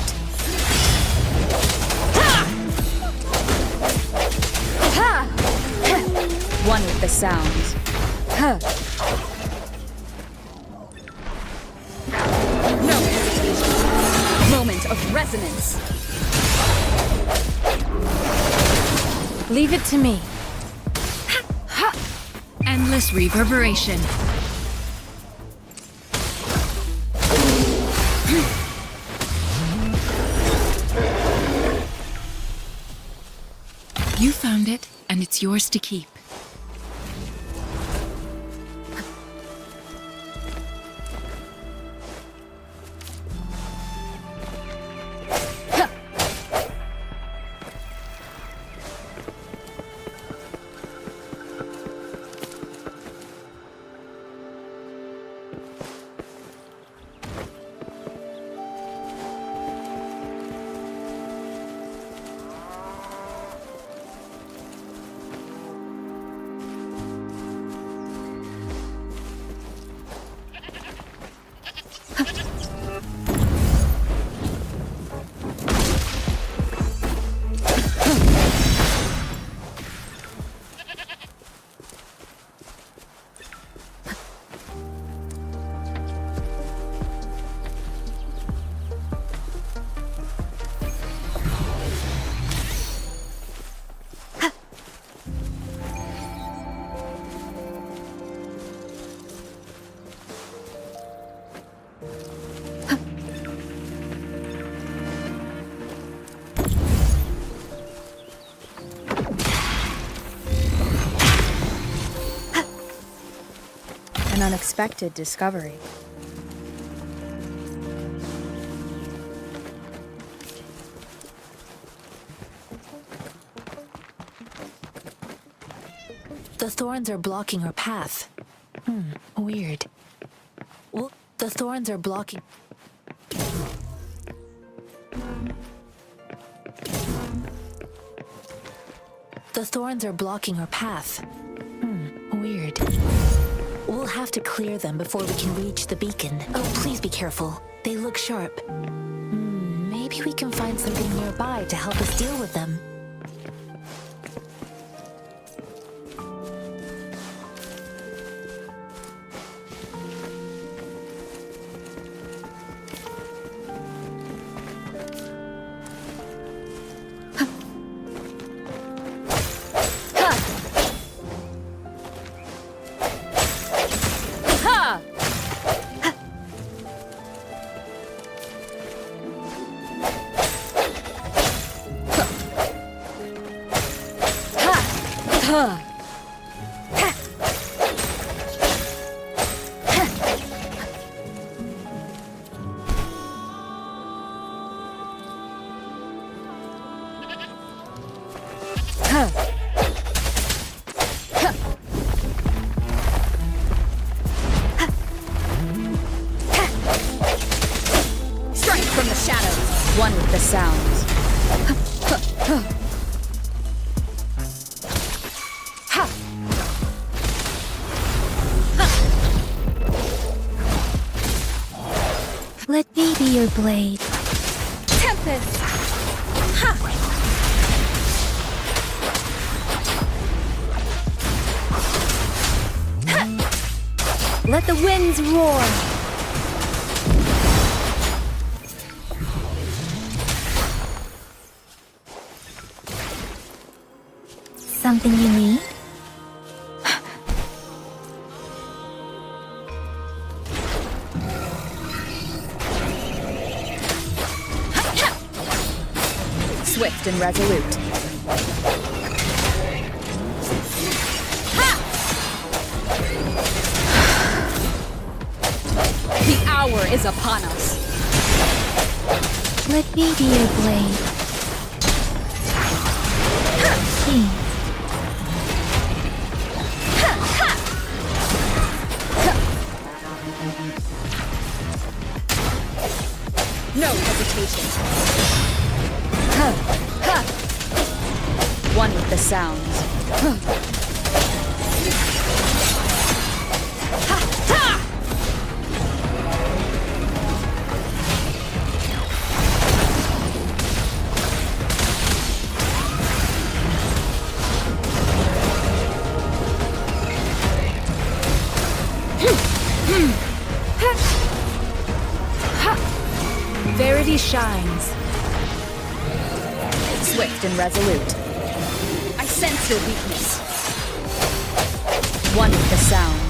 One with the sounds. No hesitation. Moment of resonance. Leave it to me. Endless reverberation. You found it, and it's yours to keep. An unexpected discovery. The thorns are blocking our path. Weird. Well, the thorns are blocking... The thorns are blocking our path. Weird. We'll have to clear them before we can reach the beacon. Oh, please be careful. They look sharp. Maybe we can find something nearby to help us deal with them. Strength from the shadows, one with the sounds. Let me be your blade. Tempest! Let the winds roar. Something you need? Swift and resolute. The hour is upon us. Let me be your blade. Please. No hesitation. One with the sounds. Verity shines. Swift and resolute. I sense your weakness. One with the sound.